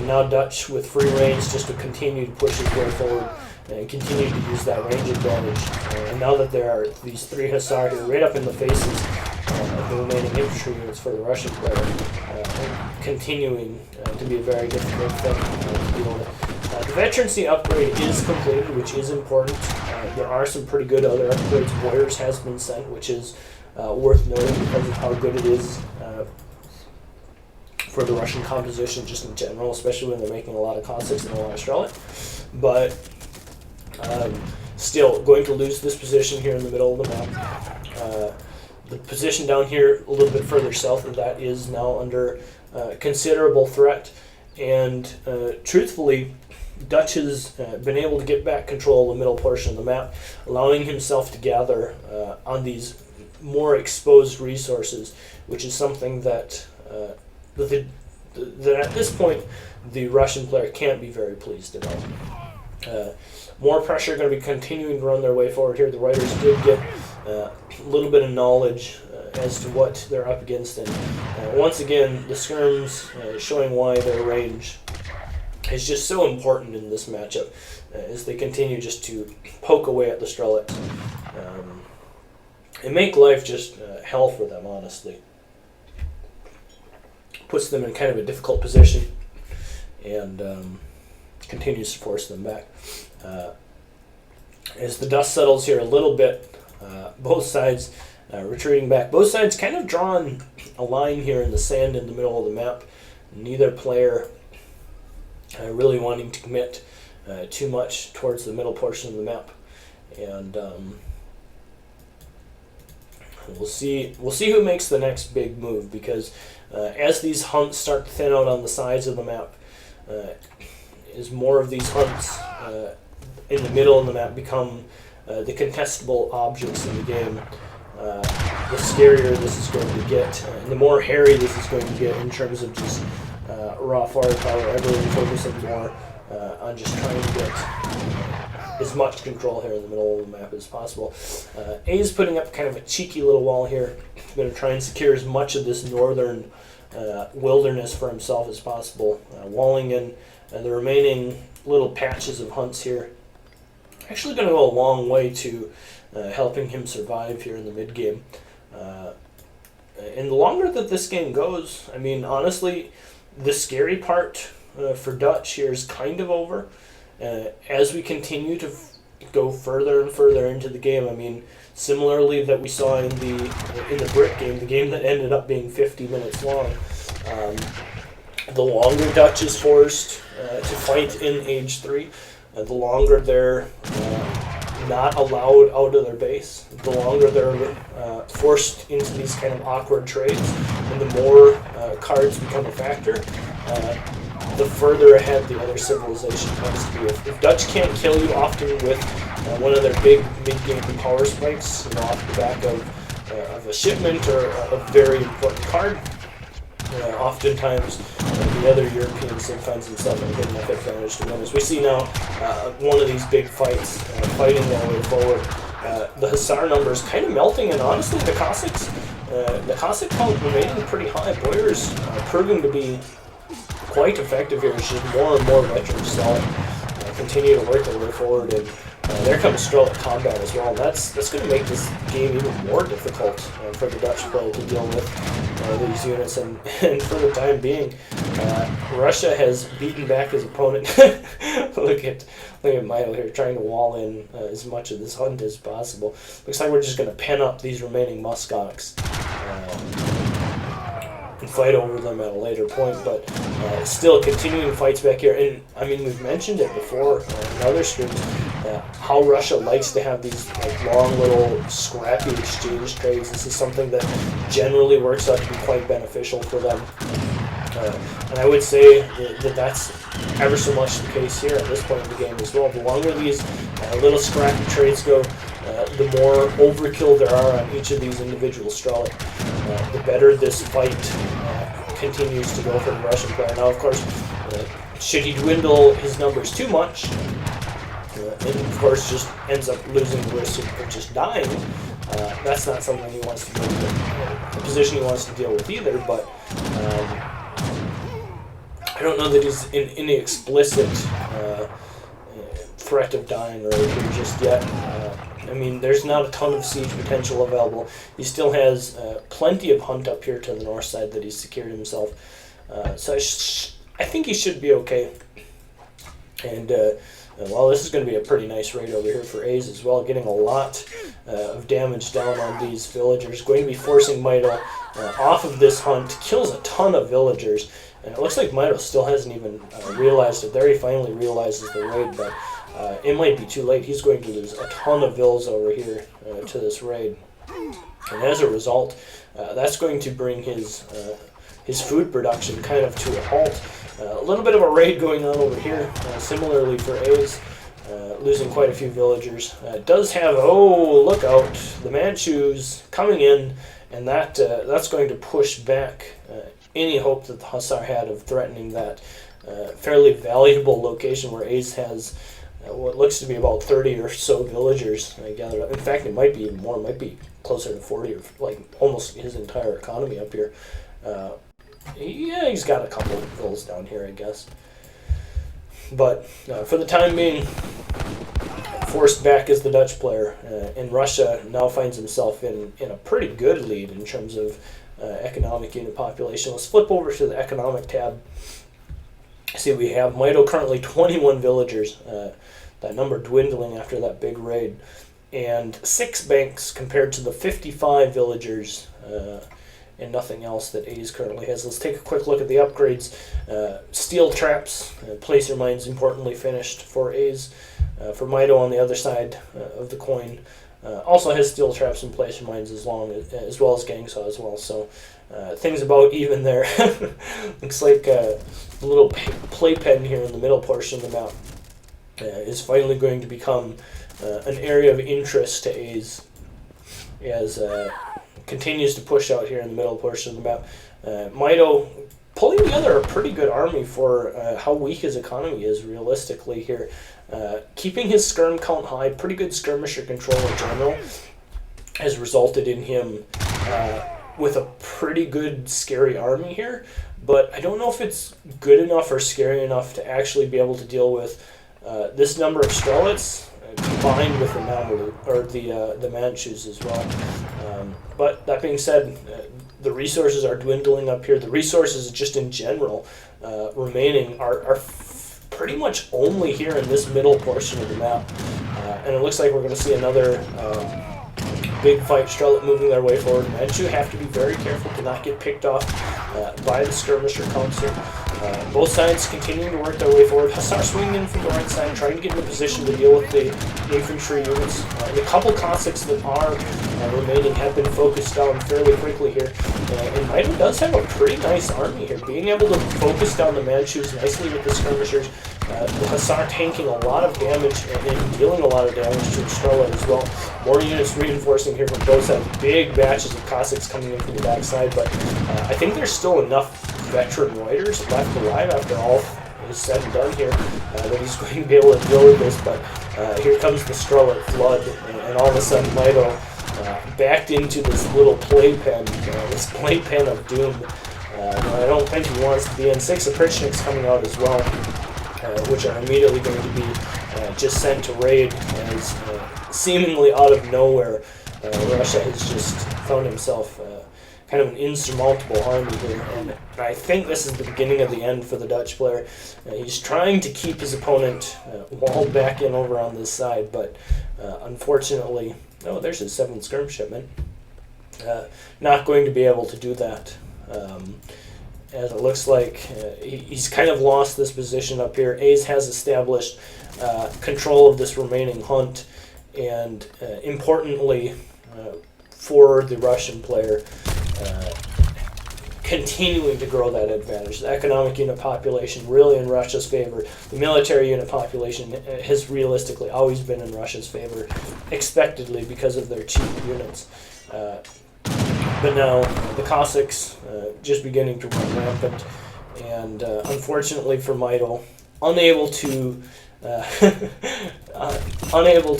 Now Dutch with free range just to continue to push his way forward and continue to use that range advantage. And now that there are these 3 Hussar here right up in the faces of the remaining infantry units for the Russian player, continuing to be a very difficult thing to deal with. The veterancy upgrade is completed, which is important. There are some pretty good other upgrades. Warriors has been sent, which is worth noting because of how good it is for the Russian composition just in general, especially when they're making a lot of Cossacks and a lot of Strellet. But still, going to lose this position here in the middle of the map. The position down here, a little bit further south of that, is now under considerable threat. And truthfully, Dutch has been able to get back control of the middle portion of the map, allowing himself to gather on these more exposed resources, which is something that that at this point the Russian player can't be very pleased about. More pressure going to be continuing to run their way forward here. The Riders did get a little bit of knowledge as to what they're up against, and once again the Skirms showing why their range is just so important in this matchup as they continue just to poke away at the Strellet and make life just hell for them, honestly. Puts them in kind of a difficult position and continues to force them back. As the dust settles here a little bit, both sides retreating back. Both sides kind of drawing a line here in the sand in the middle of the map. Neither player really wanting to commit too much towards the middle portion of the map. And we'll see who makes the next big move, because as these hunts start to thin out on the sides of the map, as more of these hunts in the middle of the map become the contestable objects in the game, the scarier this is going to get, and the more hairy this is going to get in terms of just raw firepower. Everyone focusing more on just trying to get as much control here in the middle of the map as possible. A is putting up kind of a cheeky little wall here. He's going to try and secure as much of this northern wilderness for himself as possible, walling in the remaining little patches of hunts here. Actually going to go a long way to helping him survive here in the mid game. And the longer that this game goes, I mean, honestly, the scary part for Dutch here is kind of over. As we continue to go further and further into the game, I mean, similarly that we saw in the Brit game, the game that ended up being 50 minutes long, the longer Dutch is forced to fight in Age 3, the longer they're not allowed out of their base, the longer they're forced into these kind of awkward trades, and the more cards become a factor, the further ahead the other civilization tends to be. If Dutch can't kill you often with one of their big mid-game power spikes, off the back of a shipment or a very important card, oftentimes the other European civ finds themselves in a good enough advantage to win. As we see now, one of these big fights fighting their way forward. The Hussar numbers kind of melting, and honestly, the Cossack count remaining pretty high. Boyer's proving to be quite effective here. It's just more and more veterans continue to work their way forward, and there comes Strelic combat as well. That's going to make this game even more difficult for the Dutch player to deal with these units. And for the time being, Russia has beaten back his opponent. Look at Mitoe here trying to wall in as much of this hunt as possible. Looks like we're just going to pen up these remaining muskox and fight over them at a later point, but still continuing fights back here. And I mean, we've mentioned it before in other streams, how Russia likes to have these long little scrappy exchange trades. This is something that generally works out to be quite beneficial for them. And I would say that that's ever so much the case here at this point in the game as well. The longer these little scrappy trades go, the more overkill there are on each of these individual Strelic, the better this fight continues to go for the Russian player. Now, of course, should he dwindle his numbers too much, and of course just ends up losing the risk of just dying, that's not something he wants to deal with, a position he wants to deal with either, but I don't know that he's in any explicit threat of dying right here just yet. I mean, there's not a ton of siege potential available. He still has plenty of hunt up here to the north side that he's secured himself. So I think he should be okay. And, well, this is going to be a pretty nice raid over here for A's as well, getting a lot of damage down on these villagers. Going to be forcing Mitoe off of this hunt. Kills a ton of villagers. And it looks like Mitoe still hasn't even realized it. There he finally realizes the raid, but it might be too late. He's going to lose a ton of vills over here to this raid. And as a result, that's going to bring his food production kind of to a halt. A little bit of a raid going on over here, similarly for A's, losing quite a few villagers. Does have, oh, look out, the Manchus coming in, and that's going to push back any hope that the Hussar had of threatening that fairly valuable location where Ace has what looks to be about 30 or so villagers gathered up. In fact, it might be even more. It might be closer to 40, or like almost his entire economy up here. Yeah, he's got a couple of vills down here, I guess. But for the time being, forced back as the Dutch player, and Russia now finds himself in a pretty good lead in terms of economic unit population. Let's flip over to the economic tab. See, we have Mitoe currently 21 villagers, that number dwindling after that big raid, and 6 banks compared to the 55 villagers and nothing else that A's currently has. Let's take a quick look at the upgrades. Steel traps, placer mines importantly finished for A's. For Mitoe on the other side of the coin, also has steel traps and placer mines as well as gang saw as well. So things about even there. Looks like the little playpen here in the middle portion of the map is finally going to become an area of interest to A's as continues to push out here in the middle portion of the map. Mitoe pulling together a pretty good army for how weak his economy is realistically here. Keeping his skirm count high, pretty good skirmisher control in general, has resulted in him with a pretty good scary army here, but I don't know if it's good enough or scary enough to actually be able to deal with this number of Strelets combined with the Mameluke, or the Manchus as well. But that being said, the resources are dwindling up here. The resources just in general remaining are pretty much only here in this middle portion of the map. And it looks like we're going to see another big fight. Strelet moving their way forward. Manchu have to be very careful to not get picked off by the skirmisher counts here. Both sides continuing to work their way forward. Hussar swinging in from the right side, trying to get in a position to deal with the infantry units. The couple Cossacks that are remaining have been focused down fairly quickly here. And Mitoe does have a pretty nice army here, being able to focus down the Manchus nicely with the skirmishers. The Hussar tanking a lot of damage and dealing a lot of damage to Strela as well. More units reinforcing here from both sides. Big batches of Cossacks coming in from the backside, but I think there's still enough veteran Reuters left alive after all is said and done here that he's going to be able to deal with this. But here comes the Strela flood, and all of a sudden Mitoe backed into this little playpen, this playpen of doom. I don't think he wants to be in. 6 Oprichniks coming out as well, which are immediately going to be just sent to raid, as seemingly out of nowhere Russia has just found himself kind of an insurmountable army here, and I think this is the beginning of the end for the Dutch player. He's trying to keep his opponent walled back in over on this side, but unfortunately, oh, there's his 7th skirmish shipment. Not going to be able to do that. As it looks like he's kind of lost this position up here. A's has established control of this remaining hunt, and importantly for the Russian player, continuing to grow that advantage. The economic unit population really in Russia's favor. The military unit population has realistically always been in Russia's favor, expectedly because of their cheap units. But now the Cossacks just beginning to run rampant, and unfortunately for Mitoe, unable to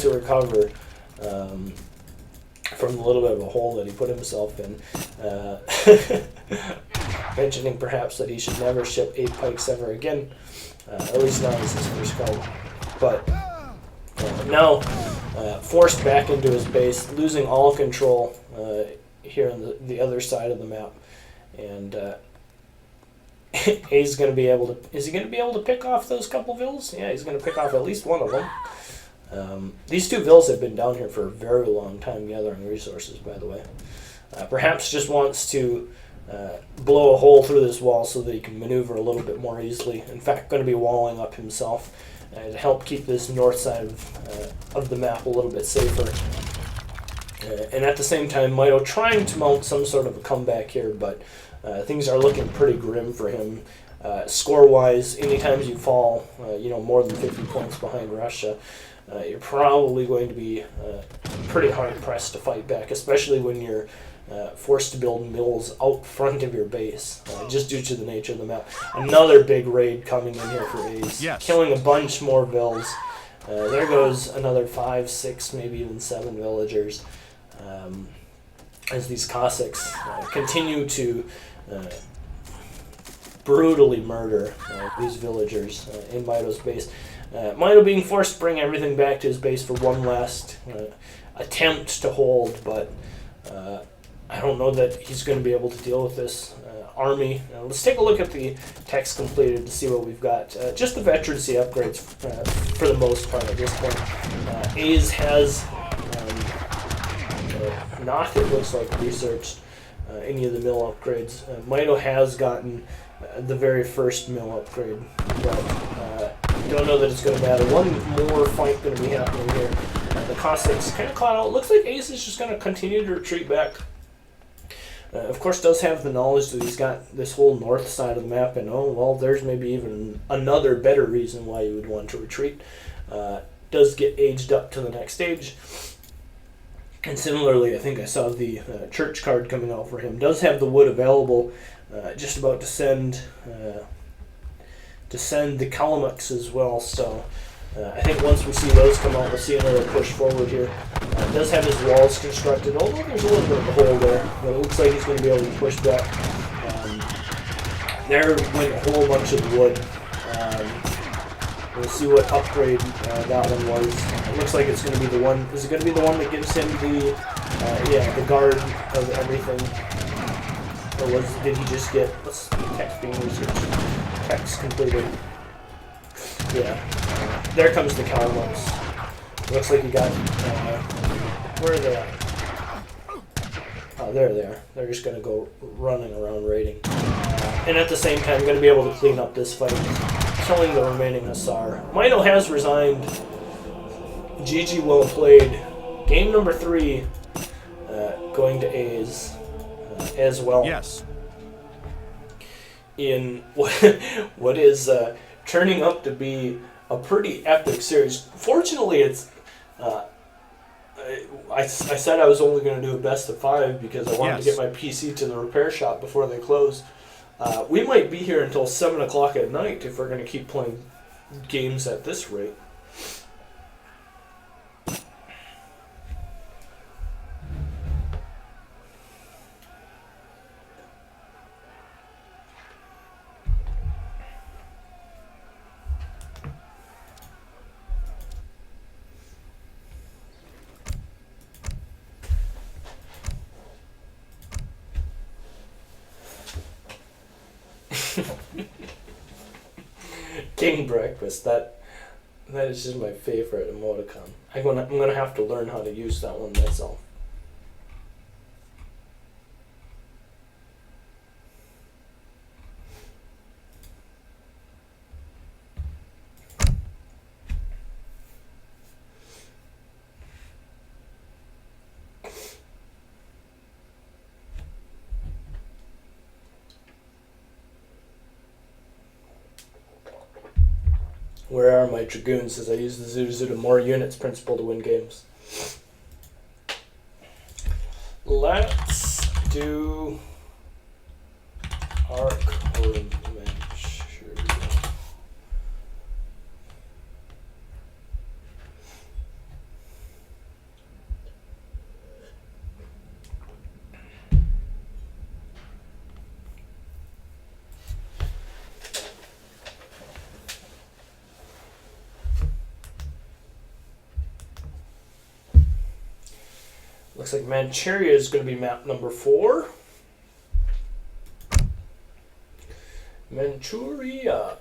recover from the little bit of a hole that he put himself in. Mentioning perhaps that he should never ship 8 pikes ever again, at least not as his first card. But now forced back into his base, losing all control here on the other side of the map, and A's going to be able to. Is he going to be able to pick off those couple vills? Yeah, he's going to pick off at least one of them. These 2 vills have been down here for a very long time gathering resources, by the way. Perhaps just wants to blow a hole through this wall so that he can maneuver a little bit more easily. In fact, going to be walling up himself to help keep this north side of the map a little bit safer. And at the same time, Mitoe trying to mount some sort of a comeback here, but things are looking pretty grim for him. Score-wise, anytime you fall, more than 50 points behind Russia, you're probably going to be pretty hard-pressed to fight back, especially when you're forced to build mills out front of your base, just due to the nature of the map. Another big raid coming in here for A's, killing a bunch more vills. There goes another 5, 6, maybe even 7 villagers, as these Cossacks continue to brutally murder these villagers in Mitoe's base. Mitoe being forced to bring everything back to his base for one last attempt to hold, but I don't know that he's going to be able to deal with this army. Let's take a look at the text completed to see what we've got. Just the veterancy upgrades for the most part at this point. A's has not, it looks like, researched any of the mill upgrades. Mitoe has gotten the very first mill upgrade, but don't know that it's going to matter. One more fight going to be happening here. The Cossacks kind of caught out. Looks like Ace is just going to continue to retreat back. Of course, does have the knowledge that he's got this whole north side of the map, and oh, well, there's maybe even another better reason why you would want to retreat. Does get aged up to the next stage. And similarly, I think I saw the church card coming out for him. Does have the wood available, just about to send the Kalamaks as well. So I think once we see those come out, we'll see another push forward here. Does have his walls constructed, although there's a little bit of a hole there. But it looks like he's going to be able to push back. There went a whole bunch of wood. We'll see what upgrade that one was. It looks like it's going to be the one. Is it going to be the one that gives him the guard of everything? Or did he just get, let's text being researched. Text completed. Yeah. There comes the Kalamaks. Looks like he got, where are they at? There they are. They're just going to go running around raiding. And at the same time, going to be able to clean up this fight, killing the remaining Hussar. Mitoe has resigned. GG, well played. Game number 3, going to A's as well. Yes. In what is turning up to be a pretty epic series. Fortunately, it's I said I was only going to do a best of 5 because I wanted to get my PC to the repair shop before they close. We might be here until 7 o'clock at night if we're going to keep playing games at this rate. King breakfast. That is just my favorite emoticon. I'm gonna have to learn how to use that one myself. Where are my Dragoons as I use the Zuda more units principle to win games? Let's do Arc or Manchuria. Looks like Manchuria is going to be map number 4. Manchuria.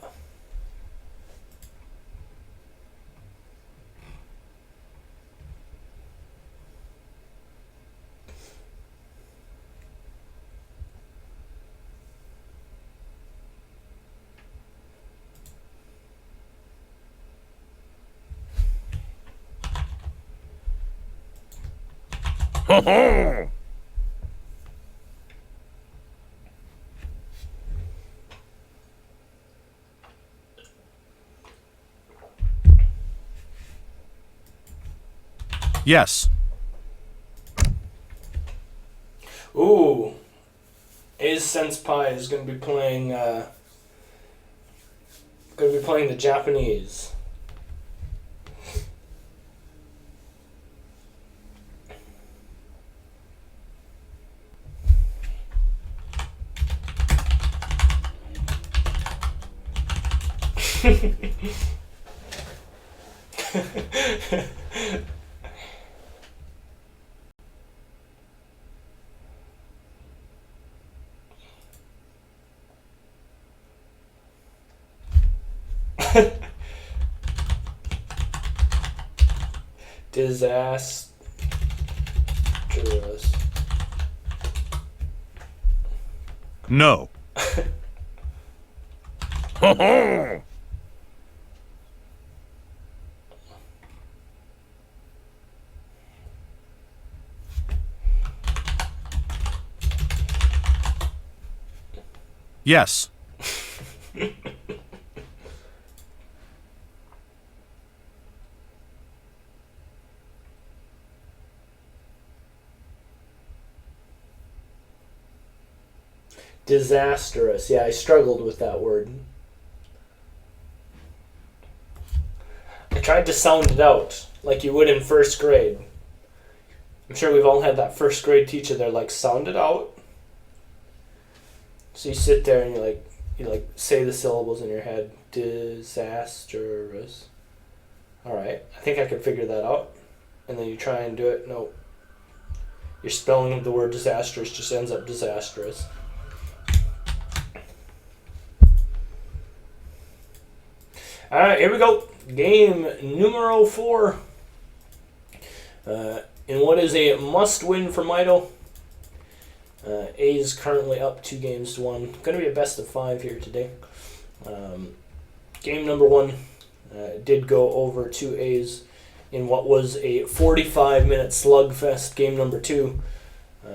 Yes. Ooh. Aizamk is going to be playing the Japanese. Disastrous. No. Yes. Disastrous. Yeah, I struggled with that word. I tried to sound it out like you would in first grade. I'm sure we've all had that first grade teacher. They're like, sound it out. So you sit there and you say the syllables in your head. Disastrous. All right, I think I can figure that out. And then you try and do it. No. Your spelling of the word disastrous just ends up disastrous. All right, here we go. Game numero 4. In what is a must-win for Mitoe. A's currently up 2-1. Going to be a best of 5 here today. Game number 1 did go over to A's in what was a 45-minute slugfest. Game number 2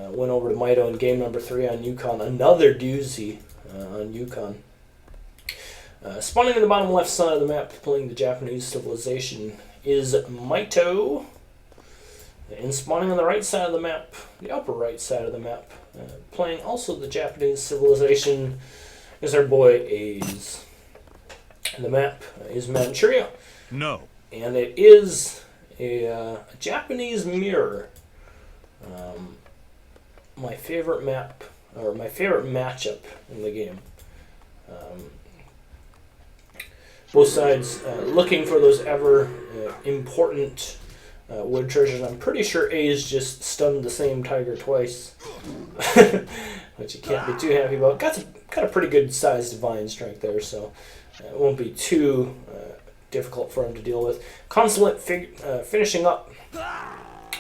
went over to Mitoe, and game number 3 on Yukon. Another doozy on Yukon. Spawning in the bottom left side of the map, playing the Japanese civilization, is Mitoe. And spawning on the right side of the map, the upper right side of the map, playing also the Japanese civilization, is our boy Aiz. And the map is Manchuria. No. And it is a Japanese mirror. My favorite map, or my favorite matchup in the game. Both sides looking for those ever important wood treasures. I'm pretty sure A's just stunned the same tiger twice, which you can't be too happy about. Got a pretty good sized divine strike there, so it won't be too difficult for him to deal with. Consulate finishing up.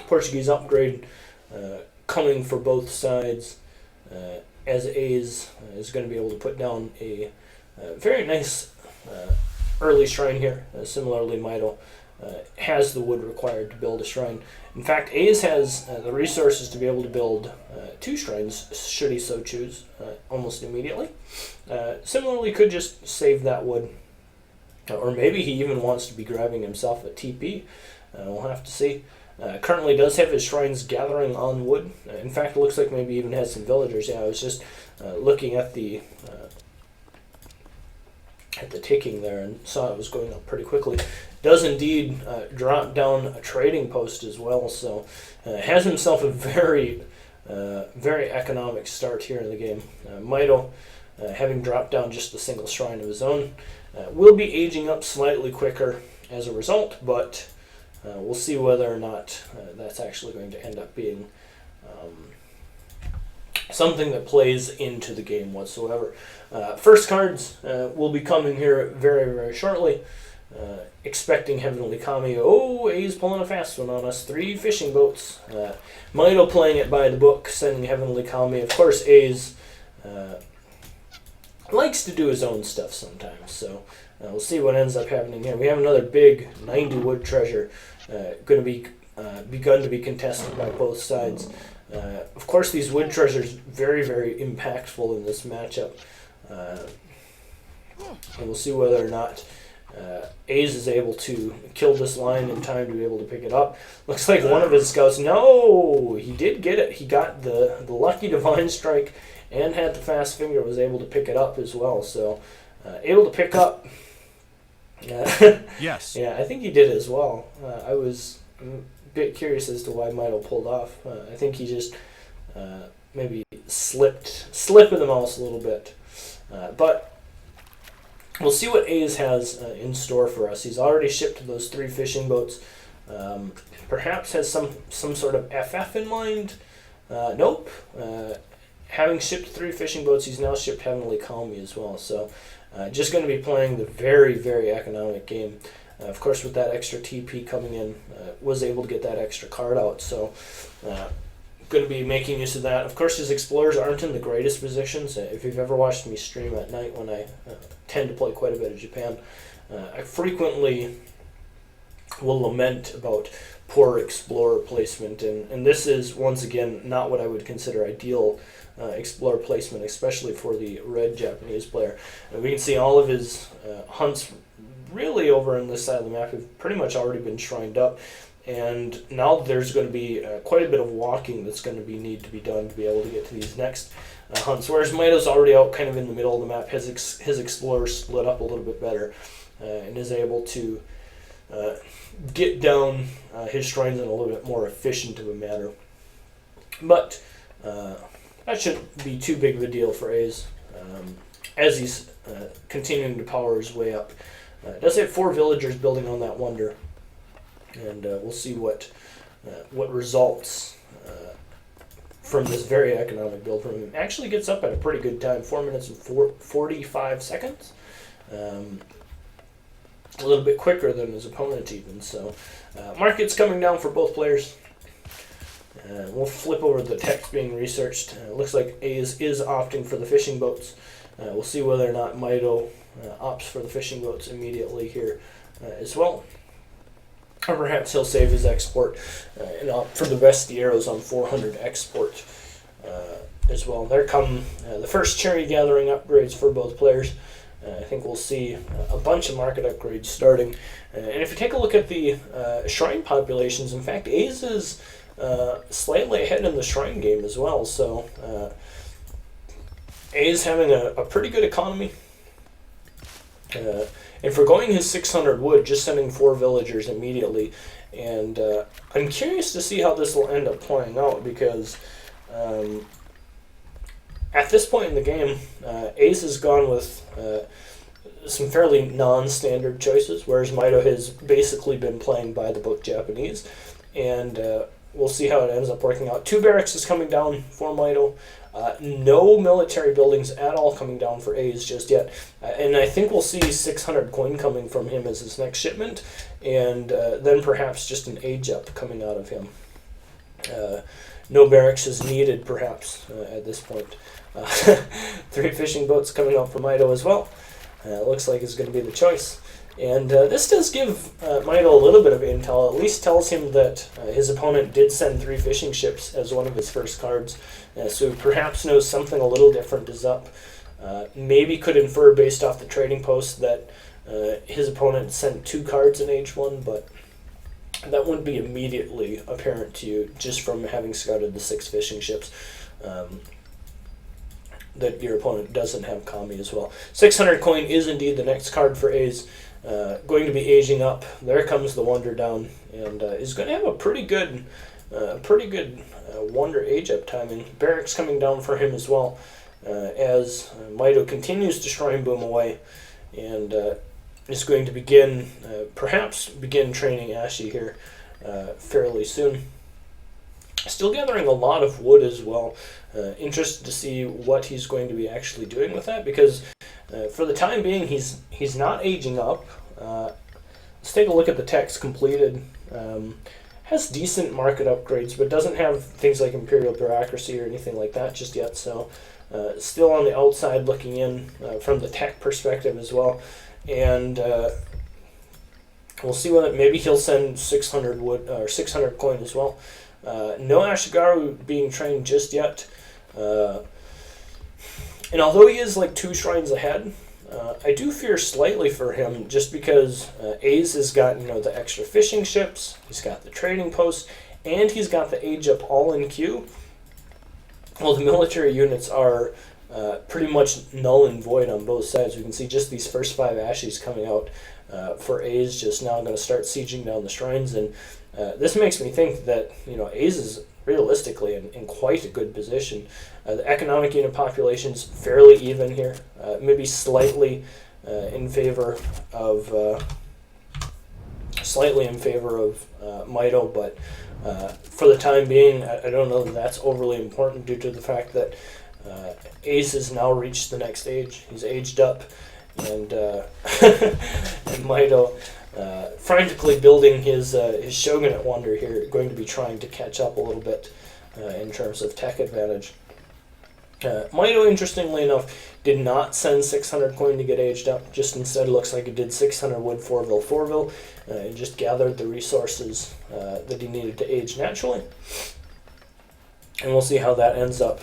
Portuguese upgrade coming for both sides, as A's is going to be able to put down a very nice early shrine here. Similarly, Mitoe has the wood required to build a shrine. In fact, A's has the resources to be able to build 2 shrines, should he so choose, almost immediately. Similarly, could just save that wood. Or maybe he even wants to be grabbing himself a TP. We'll have to see. Currently does have his shrines gathering on wood. In fact, it looks like maybe even has some villagers. Yeah, I was just looking at the ticking there and saw it was going up pretty quickly. Does indeed drop down a trading post as well, so has himself a very economic start here in the game. Mitoe, having dropped down just a single shrine of his own, will be aging up slightly quicker as a result, but we'll see whether or not that's actually going to end up being something that plays into the game whatsoever. First cards will be coming here very, very shortly. Expecting Heavenly Kami. Oh, A's pulling a fast one on us. 3 fishing boats. Mitoe playing it by the book, sending Heavenly Kami. Of course, A's likes to do his own stuff sometimes, so we'll see what ends up happening here. We have another big 90 wood treasure going to be begun to be contested by both sides. Of course, these wood treasures very, very impactful in this matchup. And we'll see whether or not A's is able to kill this line in time to be able to pick it up. Looks like one of his scouts, no, he did get it. He got the lucky divine strike and had the fast finger, was able to pick it up as well. So able to pick up. Yes. Yeah, I think he did as well. I was a bit curious as to why Mitoe pulled off. I think he just maybe slipped in the mouse a little bit. But we'll see what A's has in store for us. He's already shipped those 3 fishing boats. Perhaps has some sort of FF in mind. Nope. Having shipped 3 fishing boats, he's now shipped Heavenly Kami as well. So just going to be playing the very, very economic game. Of course, with that extra TP coming in, was able to get that extra card out. So going to be making use of that. Of course, his explorers aren't in the greatest positions. If you've ever watched me stream at night when I tend to play quite a bit of Japan, I frequently will lament about poor explorer placement, and this is, once again, not what I would consider ideal explorer placement, especially for the red Japanese player. And we can see all of his hunts really over on this side of the map have pretty much already been shrined up. And now there's going to be quite a bit of walking that's going to need to be done to be able to get to these next hunts. Whereas Mitoe's already out kind of in the middle of the map. His explorer split up a little bit better and is able to get down his shrines in a little bit more efficient of a manner. But that shouldn't be too big of a deal for A's as he's continuing to power his way up. Does have 4 villagers building on that wonder. And we'll see what results from this very economic build from him. Actually gets up at a pretty good time, 4 minutes and 45 seconds. A little bit quicker than his opponent even. So market's coming down for both players. We'll flip over the text being researched. Looks like A's is opting for the fishing boats. We'll see whether or not Mitoe opts for the fishing boats immediately here as well. Or perhaps he'll save his export and opt for the Vesti arrows on 400 export as well. There come the first cherry gathering upgrades for both players. I think we'll see a bunch of market upgrades starting. And if you take a look at the shrine populations, in fact, A's is slightly ahead in the shrine game as well. So A's having a pretty good economy. And for going his 600 wood, just sending 4 villagers immediately. And I'm curious to see how this will end up playing out, because at this point in the game, Ace has gone with some fairly non-standard choices, whereas Mitoe has basically been playing by the book Japanese. And we'll see how it ends up working out. 2 barracks is coming down for Mitoe. No military buildings at all coming down for A's just yet. And I think we'll see 600 coin coming from him as his next shipment, and then perhaps just an age up coming out of him. No barracks is needed perhaps at this point. 3 fishing boats coming out for Mitoe as well. Looks like it's going to be the choice. And this does give Mitoe a little bit of intel. At least tells him that his opponent did send 3 fishing ships as one of his first cards. So perhaps knows something a little different is up. Maybe could infer based off the trading post that his opponent sent 2 cards in Age 1, but that wouldn't be immediately apparent to you just from having scouted the 6 fishing ships. That your opponent doesn't have Kami as well. 600 coin is indeed the next card for A's. Going to be aging up. There comes the Wonder down, and is going to have a pretty good Wonder age up timing. Barracks coming down for him as well, as Mitoe continues to Shrine Boom away, and is going to perhaps begin training Ashi here fairly soon. Still gathering a lot of wood as well. Interested to see what he's going to be actually doing with that, because for the time being he's not aging up. Let's take a look at the text completed. Has decent market upgrades, but doesn't have things like Imperial Bureaucracy or anything like that just yet. So still on the outside looking in from the tech perspective as well. And we'll see whether maybe he'll send 600 wood or 600 coin as well. No Ashigaru being trained just yet. And although he is like 2 shrines ahead, I do fear slightly for him, just because A's has got the extra fishing ships, he's got the trading post, and he's got the age up all in queue. Well, the military units are pretty much null and void on both sides. We can see just these first 5 Ashies coming out for A's just now going to start sieging down the shrines, and this makes me think that A's is realistically in quite a good position. The economic unit population's fairly even here, maybe slightly in favor of Mitoe, but for the time being, I don't know that that's overly important due to the fact that Ace has now reached the next age. He's aged up, and and Mitoe, frantically building his shogunate wonder here, going to be trying to catch up a little bit in terms of tech advantage. Mitoe, interestingly enough, did not send 600 coin to get aged up, just instead looks like it did 600 wood 4ville, and just gathered the resources that he needed to age naturally. And we'll see how that ends up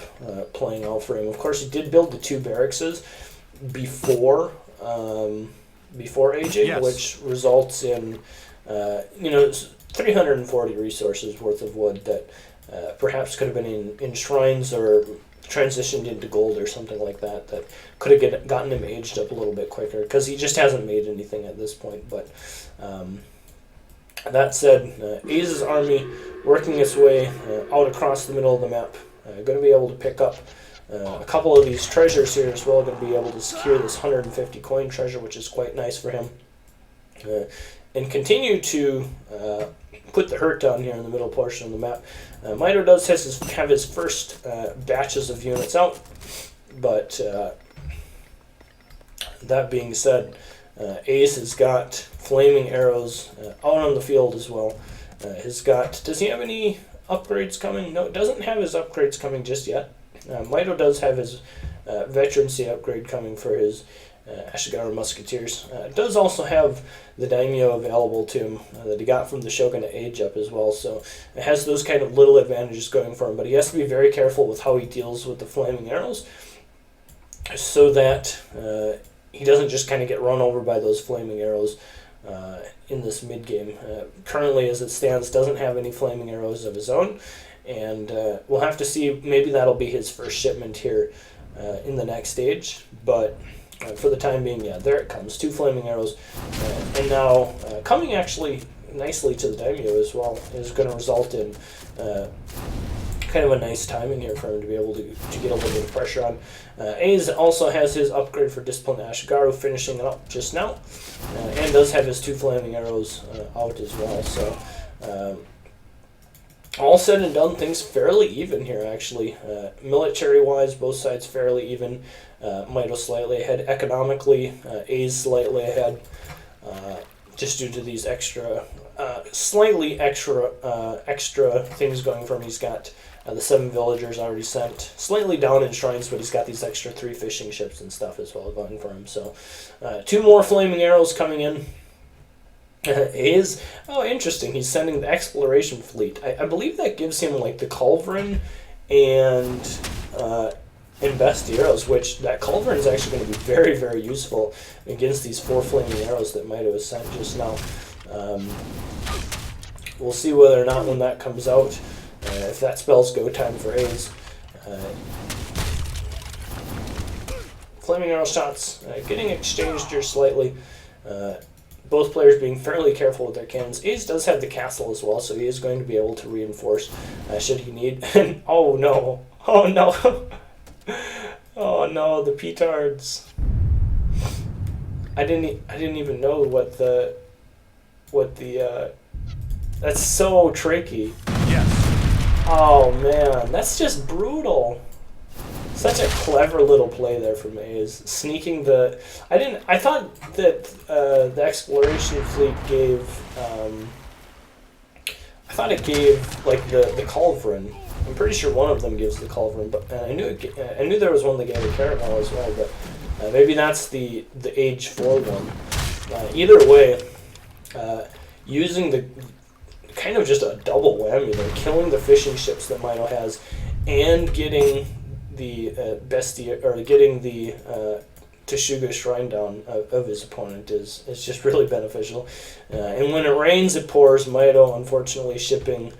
playing out for him. Of course, he did build the 2 barracks before aging, Yes. which results in 340 resources worth of wood that perhaps could have been in shrines or transitioned into gold or something like that could have gotten him aged up a little bit quicker, because he just hasn't made anything at this point. But that said, A's army working its way out across the middle of the map, going to be able to pick up a couple of these treasures here as well. Going to be able to secure this 150 coin treasure, which is quite nice for him, and continue to put the hurt down here in the middle portion of the map. Mitoe does have his first batches of units out, but that being said, Ace has got flaming arrows out on the field as well. Does he have any upgrades coming? No, it doesn't have his upgrades coming just yet. Mitoe does have his veterancy upgrade coming for his Ashigaru Musketeers. Does also have the Daimyo available to him that he got from the Shogun at Aizamk as well, so it has those kind of little advantages going for him, but he has to be very careful with how he deals with the flaming arrows so that he doesn't just kind of get run over by those flaming arrows in this mid-game. Currently, as it stands, doesn't have any flaming arrows of his own, and we'll have to see. Maybe that'll be his first shipment here in the next stage, but for the time being, yeah, there it comes. 2 flaming arrows, and now coming actually nicely to the Daimyo as well is going to result in kind of a nice timing here for him to be able to get a little bit of pressure on. Aiz also has his upgrade for Disciplined Ashigaru finishing it up just now, and does have his 2 flaming arrows out as well. So all said and done, things fairly even here actually. Military-wise, both sides fairly even. Mitoe slightly ahead. Economically, Aiz slightly ahead, just due to these slightly extra things going for him. He's got the 7 villagers already sent, slightly down in shrines, but he's got these extra 3 fishing ships and stuff as well going for him. So 2 more flaming arrows coming in. Interesting. He's sending the exploration fleet. I believe that gives him like the Culverin and Bestiaros, which that Culverin is actually going to be very, very useful against these 4 flaming arrows that Mitoe has sent just now. We'll see whether or not when that comes out, if that spells go time for Aiz. Flaming arrow shots getting exchanged here slightly. Both players being fairly careful with their cannons. Aiz does have the castle as well, so he is going to be able to reinforce should he need. Oh no! Oh no! Oh no! The petards. I didn't even know what the that's so tricky. Yes. Oh man, that's just brutal. Such a clever little play there from Aiz, sneaking the. I thought that the exploration fleet gave. I thought it gave like the Culverin. I'm pretty sure one of them gives the Culverin, but I knew there was one that gave the Caramel as well. But maybe that's the Age 4 one. Either way, using the kind of just a double whammy there, killing the fishing ships that Mitoe has, and getting the Bestia, or getting the Teshuga Shrine down of his opponent is just really beneficial. And when it rains, it pours. Mitoe, unfortunately, shipping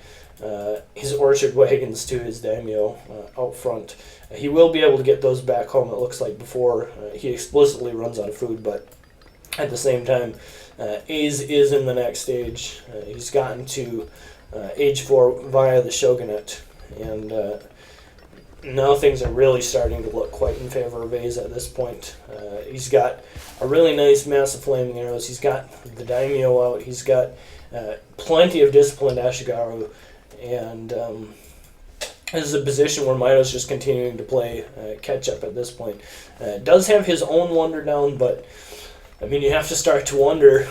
his orchard wagons to his daimyo out front. He will be able to get those back home, it looks like, before he explicitly runs out of food, but at the same time, Aiz is in the next stage. He's gotten to Age 4 via the Shogunate, and now things are really starting to look quite in favor of Aiz at this point. He's got a really nice mass of flaming arrows. He's got the daimyo out. He's got plenty of disciplined Ashigaru, and this is a position where Mitoe's just continuing to play catch up at this point. Does have his own wonder down, but I mean, you have to start to wonder,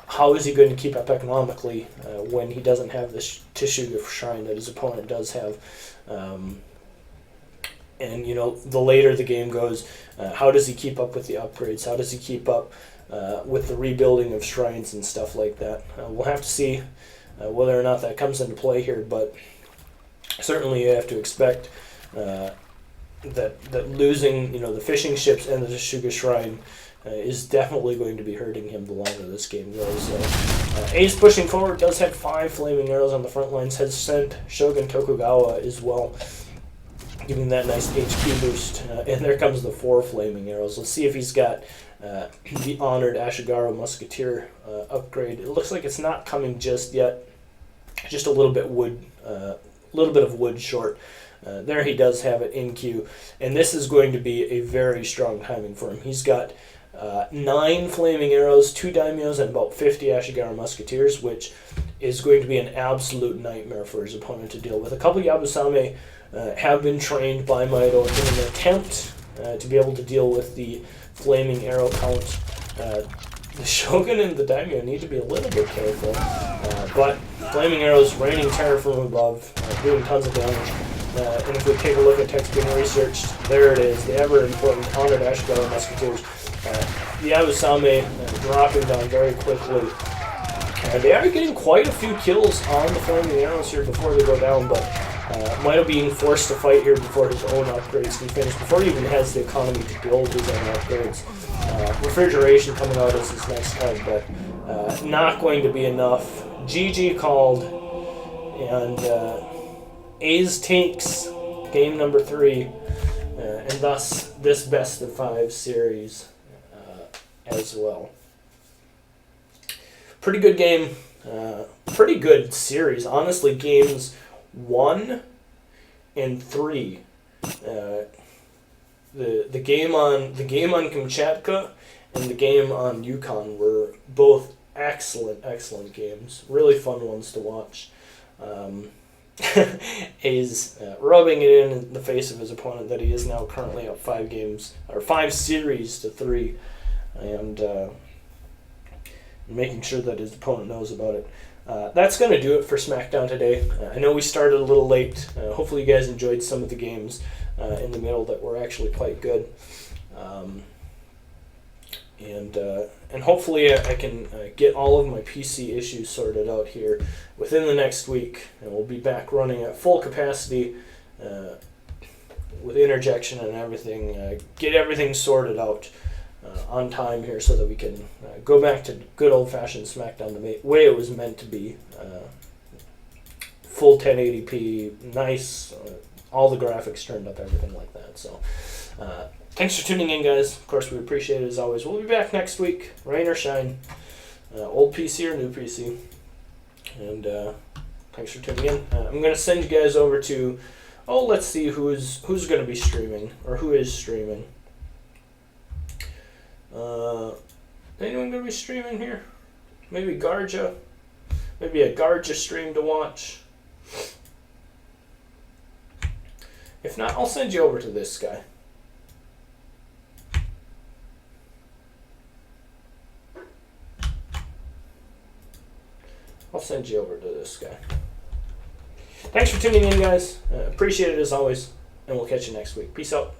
how is he going to keep up economically when he doesn't have this Teshuga Shrine that his opponent does have? And, you know, the later the game goes, how does he keep up with the upgrades? How does he keep up with the rebuilding of shrines and stuff like that? We'll have to see whether or not that comes into play here, but certainly you have to expect that losing, you know, the fishing ships and the Teshuga Shrine is definitely going to be hurting him the longer this game goes. So, Aiz pushing forward, does have 5 flaming arrows on the front lines, has sent Shogun Tokugawa as well, giving that nice HP boost. And there comes the 4 flaming arrows. Let's see if he's got the honored Ashigaru Musketeer upgrade. It looks like it's not coming just yet. Just a little bit of wood short. There he does have it in queue, and this is going to be a very strong timing for him. He's got 9 flaming arrows, 2 daimyos, and about 50 Ashigaru Musketeers, which is going to be an absolute nightmare for his opponent to deal with. A couple Yabusame have been trained by Mitoe in an attempt to be able to deal with the flaming arrow count. The Shogun and the daimyo need to be a little bit careful, but Flaming arrows raining terror from above, doing tons of damage. And if we take a look at text being researched, there it is, the ever-important Honored Ashgar Musketeers. The Aizamk dropping down very quickly. They are getting quite a few kills on the Flaming Arrows here before they go down, but Mitoe being forced to fight here before his own upgrades can finish, before he even has the economy to build his own upgrades. Refrigeration coming out as his next card, but not going to be enough. GG called, and Aizamk game number 3, and thus this best of 5 series as well. Pretty good game, pretty good series. Honestly, games 1 and 3, the game on Kamchatka and the game on Yukon were both excellent games. Really fun ones to watch. He's rubbing it in the face of his opponent that he is now currently up 5 series to 3, and making sure that his opponent knows about it. That's going to do it for Smackdown today. I know we started a little late. Hopefully you guys enjoyed some of the games in the middle that were actually quite good. And hopefully I can get all of my PC issues sorted out here within the next week, and we'll be back running at full capacity with interjection and everything. Get everything sorted out on time here so that we can go back to good old-fashioned Smackdown the way it was meant to be. Full 1080p, nice, all the graphics turned up, everything like that. So thanks for tuning in, guys. Of course, we appreciate it as always. We'll be back next week, rain or shine, old PC or new PC. And thanks for tuning in. I'm going to send you guys over to, let's see who's going to be streaming, or who is streaming. Anyone going to be streaming here? Maybe Garja? Maybe a Garja stream to watch? If not, I'll send you over to this guy. I'll send you over to this guy. Thanks for tuning in, guys. Appreciate it as always, and we'll catch you next week. Peace out.